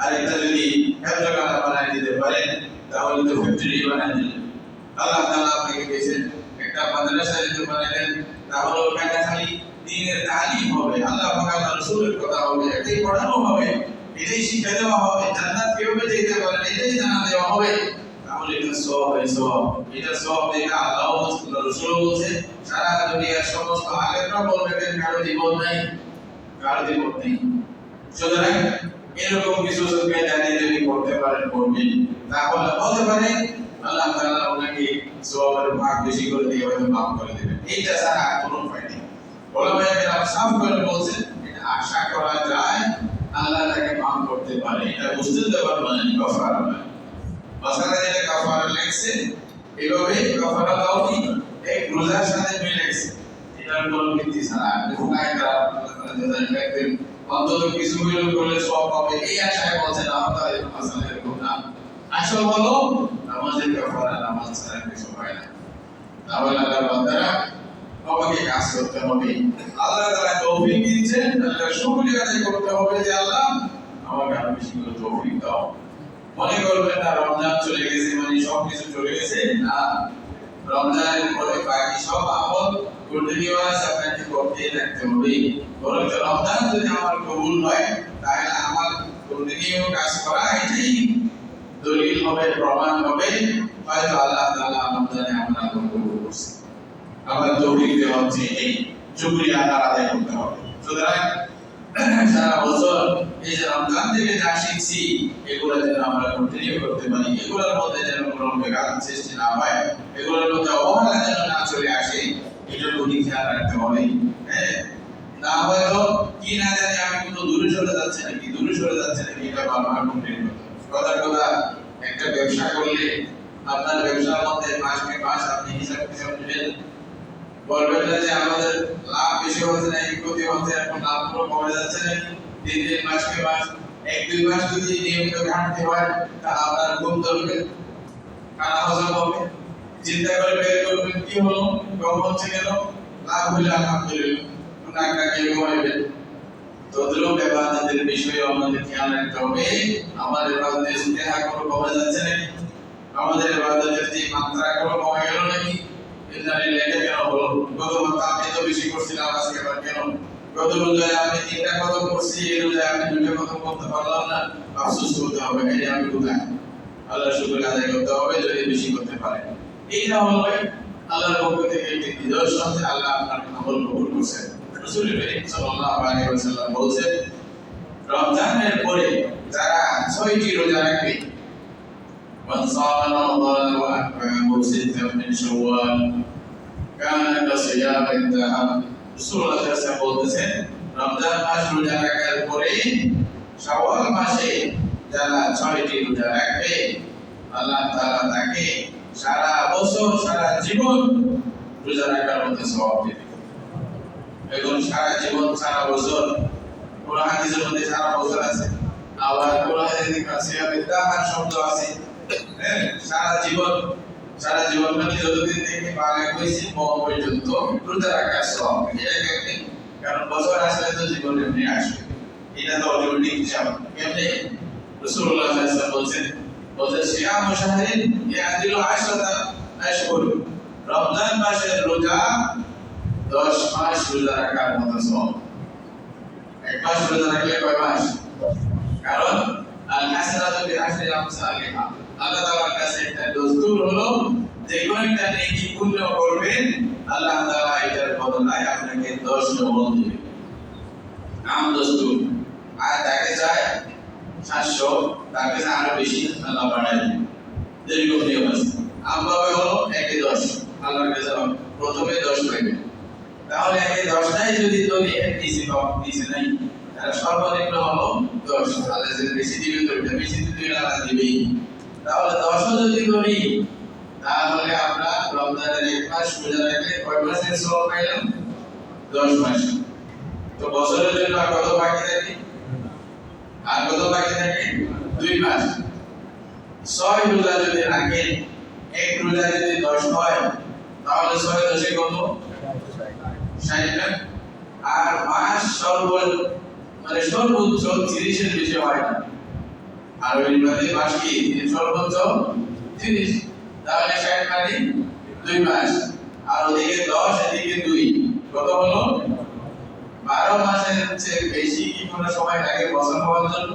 Speaker 2: আর এটা যদি হেফজখানা বানায় দিতে পারেন তাহলে তো ফ্যাক্টরি বানায় দিলেন। আল্লাহ তাআলা আপনাকে দিয়েছেন একটা মাদ্রাসা যদি বানালেন, তাহলে ওখানে খালি দ্বীনের তালিম হবে, আল্লাহ পাক আর রাসূলের কথা হবে, এটাই পড়ানো হবে, এটাই শিক্ষা দেওয়া হবে, জান্নাত কিভাবে যেতে পারেন এটাই জানা দেওয়া হবে। তাহলে এটা সওয়াব, এই সওয়াব, এটা সওয়াব দেখা আল্লাহ রাসূল বলছে, সারা দুনিয়ার সমস্ত আলেমরা বলবেন কারো জীবন নাই, কারো জীবন নেই। সুতরাং এরকম কিছু সরকার জানিয়ে যদি করতে পারেন করবেন, তাহলে হতে পারে আল্লাহ তাআলা আপনাকে সওয়াবের ভাগ বেশি করে দিয়ে হয়তো মাফ করে দেবেন। এইটা ছাড়া আর কোনো উপায় নেই। ওলামায়ে কেরাম সাফ করে বলছেন এটা আশা করা যায় আল্লাহ তাকে মাফ করতে পারে, এটা বুঝতে দেওয়ার মানে কাফারা নয়। মাসালা যেটা কাফারা লেখছে এভাবে কাফারা দাও কি এক রোজার সাথে মিলেছে, এটার কোনো ভিত্তি ছাড়া ফুকাহায়ে কেরাম দেখবেন অন্তত কিছু হইলেও করলে সওয়াব পাবে, এই আশায় বলছেন আমাদের মাসালা এরকম না। আসল হলো নামাজের কাফারা, নামাজ ছাড়া কিছু হয় না। তাহলে আল্লাহর বান্দারা আমাকে কাজ করতে হবে, আল্লাহ তাআলা তৌফিক দিয়েছেন, আল্লাহর শুকরিয়া আদায় করতে হবে যে আল্লাহ আমাকে আরো বেশি করে তৌফিক দাও। মনে করবেন না রমজান চলে গেছে মানে সব কিছু চলে গেছে, না। রমজানের পরে বাকি সব আমল কন্টিনিউয়াস আপনাকে করতেই থাকতে হবে। বরং রমজান যদি আমার কবুল হয় তাহলে আমার কন্টিনিউ কাজ করা এটাই দলিল হবে, প্রমাণ হবে হয়তো আল্লাহ তাআলা রমজানে আমরা কবুল করছে। আমার তৌফিক দেওয়া হচ্ছে এই শুকরিয়া আদায় করতে হবে। সুতরাং সারা বছর এই যে রমজান থেকে যা শিখছি এগুলো যেন আমরা কন্টিনিউ করতে পারি, এগুলোর মধ্যে যেন কোনো বেকার সৃষ্টি না হয়, এগুলোর মধ্যে অবহেলা যেন না চলে আসে, এটার প্রতি খেয়াল রাখতে হবে। হ্যাঁ, না হয়তো কি না জানি আমি কোনো দূরে সরে যাচ্ছে নাকি এটা বারবার কন্টিনিউ করতে হবে। কথা একটা ব্যবসা করলে আপনার ব্যবসার মধ্যে মাস আপনি হিসাব নেবেন, বলবেন না যে আমাদের লাভ বেশি হচ্ছে না ক্ষতি হচ্ছে, এখন লাভ পুরো কমে যাচ্ছে না, দিন মাস 1-2 মাস যদি নিয়মিত ঘাটতি হয় তা আপনার ঘুম ধরবে, খানা হজম হবে, চিন্তা করে বের করবেন কি হলো, কম হচ্ছে কেন, লাভ হইলে আলহামদুলিল্লাহ, টাকা কেউ ঘুমাইবেন। তদ্রুপ এবাদতের বিষয়ে আমাদের খেয়াল রাখতে হবে, আমাদের এবাদতের ইস্তেহা কোনো কমে যাচ্ছে নাকি আমাদের ইবাদতের যে মাত্রা কোনো কমে গেল নাকি? এটা কেন হলো? গত মাত্রা আপনি তো বেশি করছিলাম, আজকে আবার কেন? গত রোজায় আপনি 3টা খতম করছি, এই রোজায় আপনি 2টা খতম করতে পারলাম না, আফসোস করতে হবে। এই আমি কোথায়? আল্লাহ শুকর আদায় করতে হবে যদি বেশি করতে পারে। এইটা হবে আল্লাহর পক্ষ থেকে একটি নিদর্শন যে আল্লাহ আপনার আমল কবুল করছেন। রাসূল করিম সাল্লাল্লাহু আলাইহি ওয়াসাল্লাম বলেছেন, রমজানের পরে যারা 6টি রোজা রাখবে, মান সামা রমাদান ওয়া আতবা'াহু সিত্তাম মিন শাওয়াল কানা কাসিয়ামিদ দাহর। রাসূলুল্লাহ সাল্লাল্লাহু আলাইহি ওয়াসাল্লাম বলতেছেন, রমজান মাস রোজা রাখার পরে শাওয়াল মাসে যারা 6টি রোজা রাখবে, আল্লাহ তাআলা তাকে সারা বছর সারা জীবন রোজা রাখার মতো সওয়াব দিবেন। এখন সারা জীবন সারা বছর, কোন হাদিসের মধ্যে সারা বছর আছে, আবার কোন হাদিসে কাসিয়ামিদ দাহর শব্দ আছে। হ্যাঁ, সারা জীবন মানে যতদিন থেকে বালেগ হয়েছে পর্যন্ত রোজা রাখার সওয়াব। এটা কেমনে? কারণ বছর আসলে তো জীবন এমনি আসবে, এটা তো অটোমেটিক হিসাব। কেমনে? রাসূলুল্লাহ সাল্লাল্লাহু আলাইহি ওয়াসাল্লাম বলছেন, সিয়ামু শাহরিন ইয়াদিলু 10 আশহুর। রমজান মাসের রোজা 10 মাস রোজা রাখার মতো সওয়াব। এক মাস রোজা রাখলে কয় মাস? কারণ আল হাসানাতু বিআশরি আমসালিহা। আল্লাহ তাআলার কাছে একটা দস্তুর হলো, যে কোনো একটা নেকি পুণ্য করবেন, আল্লাহ তাআলা এটার বদলায় আপনাকে 10 ডবল দিবেন। নাম দস্তুর। আর তাকে চায় 700, তার কাছে আরো বেশি আল্লাহ বাড়ায় দিবেন। এরকম নিয়ম আছে। আমভাবে হলো 1-10, আল্লাহর কাছে প্রথমে 10 পাইবে। তাহলে 1-10টাই যদি ধরি, নিচে নাই, তাহলে সর্বনিম্ন হলো 10। আল্লাহ যে বেশি দিবে তো এটা বেশি দিবে, আল্লাহ দিবেই। তাহলে 10ও যদি ধরি, তাহলে আমরা রমজানের 1 মাস রোজা রাখলে কয় মাসের সওয়াব পাইলাম? 10 মাস। তো বছরের জন্য আর কত বাকি থাকে? আর কত বাকি থাকে? 2 মাস। 6 রোজা যদি রাখেন, এক রোজা যদি 10 হয়, তাহলে 6 10 কত? 60 না? আর মাস সর্বোচ্চ 30 এর বেশি হয় না। আর ওই মধ্যে মাস কি সর্বোচ্চ 30, তাহলে 60 মানে 2 মাস। আর ওদিকে 10, এদিকে 2, কত হলো? 12 মাসের চেয়ে বেশি কি কোনো সময় লাগে বছর হওয়ার জন্য?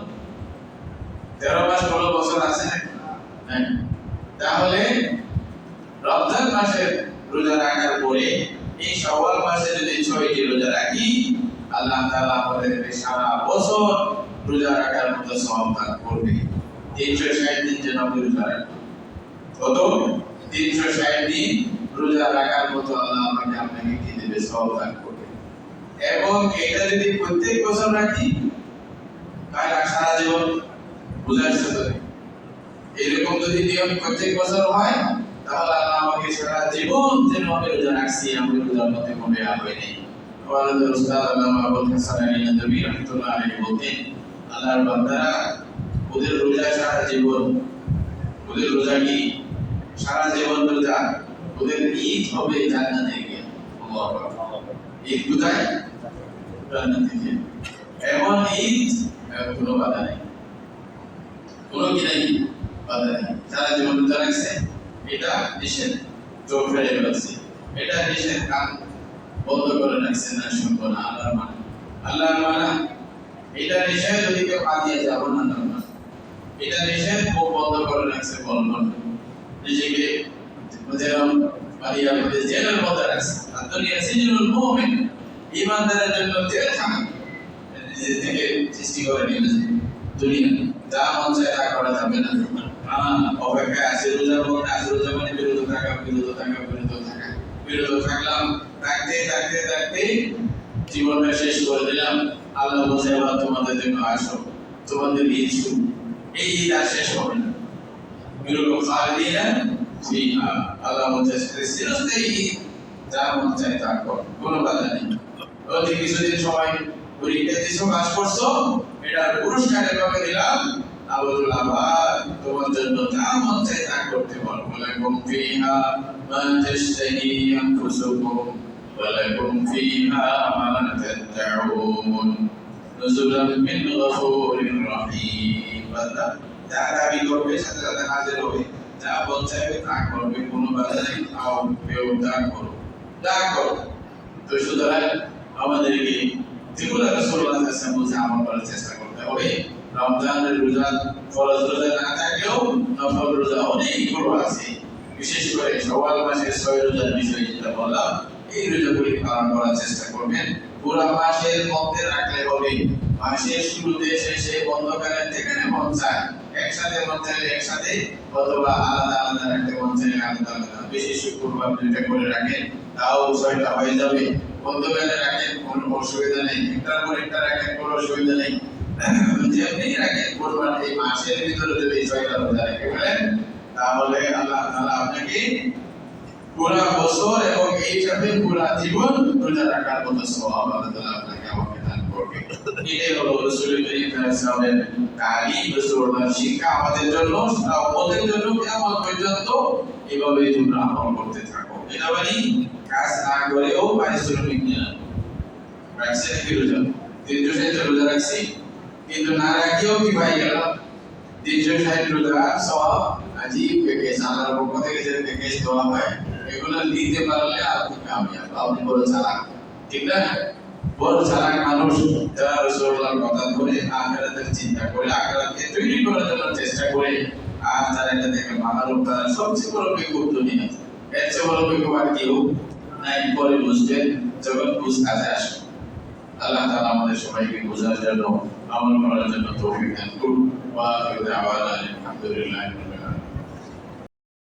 Speaker 2: 13 মাস হলো বছর আছে না? হ্যাঁ। তাহলে রমজান মাসের রোজা রাখার পরে এই শাওয়াল মাসে যদি 6টি রোজা রাখি, আল্লাহ তাআলা আমাদেরকে সারা বছর রোজা রাখার মতো সওয়াব দান করবে। 360 দিন যেন আমরা রোজা রাখি। কত? 360 দিন রোজা রাখার মতো আল্লাহ আমাকে আপনাকে কি দেবে? সওয়াব দান করবে। এবং এটা যদি প্রত্যেক বছর রাখি, তাহলে সারা জীবন বোঝার সাথে এরকম যদি নিয়ম প্রত্যেক বছর হয়, তাহলে আল্লাহ আমাকে সারা জীবন যেন আমি রোজা রাখছি, আমি রোজার মধ্যে কোনো বেয়া হয়নি। আমাদের উস্তাদ আল্লামা আবুল হাসান আলী নদভী রাহমাতুল্লাহ আলাইহি বলতেন, আল্লাহর বান্দারা ওদের রোজা সারা জীবন, ওদের রোজা কি সারা জীবন রোজা, ওদের ঈদ হবে জান্নাতে গিয়ে। আল্লাহু আকবার। ঈদ কোথায়? জান্নাতে গিয়ে। এমন ঈদ কোনো বাধা নেই, কোনো কি নাই? বাধা নেই। সারা জীবন রোজা রাখছে, এটা নিষেধ, চোখ ফেলে ফেলছে, এটা নিষেধ, কান বন্ধ করে রাখছে, না শুনবো না, আল্লাহর মানা। এটা নিষেধ, ওদিকে পা দিয়ে যাবো না, এটা নিষেধ, মুখ বন্ধ করে রাখছে, বলবো না। নিজেকে যেরকম মারিয়া বলে জেলের মধ্যে রাখছে, আর দুনিয়া সিজনুল মুমিন, ঈমানদারের জন্য জেলখানা নিজে থেকে সৃষ্টি করে নিয়েছে। দুনিয়া যা মন চায় তা করা যাবে না। অপেক্ষায় আছে রোজার মধ্যে, আছে রোজা মানে বিরত থাকা, বিরত থাকলাম, থাকতে জীবনটা শেষ করে দিলাম। আল্লাহ বলছে, এবার তোমাদের জন্য আসো, তোমাদের ঈদ শুরু। এই ঈদ আর শেষ হবে না। বিরত খালিদিনা ফিহা, আল্লাহ বলছে চিরস্থায়ী ঈদ, যা মন চায় তা কর, কোনো বাধা নেই। ওই কিছুদিন সময় পরীক্ষা দিছো, কাজ করছো, এটা পুরস্কার এভাবে দিলাম, আবার তোমার জন্য যা মন চায় তা করতে পারবো। লাকুম ফিহা মা তাশতাহি আনফুসুকুম ওয়া লাকুম ফিহা মা তাদউন নুজুলাম মিন গফুরির রহিম। বান্দা যা দাবি করবে সাথে সাথে হাজির হবে, যা মন চাইবে তা করবে, কোনো বাধা নেই, খাও পেও যা করো যা করো। তো সুতরাং আমাদেরকে যেগুলো রাসূলুল্লাহ সাল্লাল্লাহু আলাইহি ওয়াসাল্লাম বলছে আমল করার চেষ্টা করতে হবে। রমজানের রোজা ফরজ রোজা না থাকলেও নফল রোজা অনেকগুলো আছে, বিশেষ করে শাওয়াল মাসের 6 রোজার বিষয় যেটা বললাম, এই রোজাগুলি পালন করার চেষ্টা করবেন। পুরো মাসের মধ্যে রাখলে হবে, মাসের শুরুতে শেষে বন্ধকালের যেখানে মন চায় একসাথে মন চাইলে একসাথে, অথবা আলাদা আলাদা রাখতে মন চাইলে আলাদা আলাদা। বেশি শুক্রবার দুইটা করে রাখেন, তাও 6টা হয়ে যাবে। বন্ধকালে রাখেন, কোনো অসুবিধা নেই, একটার পর একটা রাখেন, কোনো অসুবিধা নেই। যেমনি রাখেন কোরবান এই মাসের ভিতরে যদি 6টা রোজা রেখে ফেলেন, তাহলে আল্লাহ তাআলা আপনাকে পুরা বছর এবং এই হিসাবে পুরা জীবন রোজা রাখার মতো সওয়াব আল্লাহ তাআলা আপনাকে আমাকে দান করবে। এটাই হলো রাসূল করিম সাল্লাল্লাহু আলাইহি ওয়াসাল্লামের তালিম, রাসূলুল্লাহর শিক্ষা আমাদের জন্য, আমাদের জন্য কিয়ামত পর্যন্ত এভাবেই তোমরা আমল করতে থাকো। এটা মানে কাজ না করেও পারিশ্রমিক নেওয়া। রাখছে নাকি রোজা? 360 রোজা রাখছি, কিন্তু না রাখিও কি ভাই গেল 360 রোজা সওয়াব আজীব প্যাকেজ, আল্লাহর পক্ষ থেকে যে প্যাকেজ দেওয়া হয় এগুলো নিতে পারলে আপনি কামিয়াব, আপনি বড় চালাক, ঠিক না? বড় চালাক মানুষ যারা রাসূলুল্লাহর কথা ধরে আখিরাতের চিন্তা করে আখিরাতকে তৈরি করার জন্য চেষ্টা করে, আর যারা এটা দেখে মানার তারা সবচেয়ে বড় বেকুব দুনিয়া, এর চেয়ে বড় বেকুব আর কেউ নাই। পরে বুঝবেন যখন বুঝ কাজে আসবে। আল্লাহ তাআলা আমাদের সবাইকে বোঝার জন্য, আমল করার জন্য তৌফিক দান করুন। ওয়া আখিরু দাওয়ানা আলহামদুলিল্লাহি।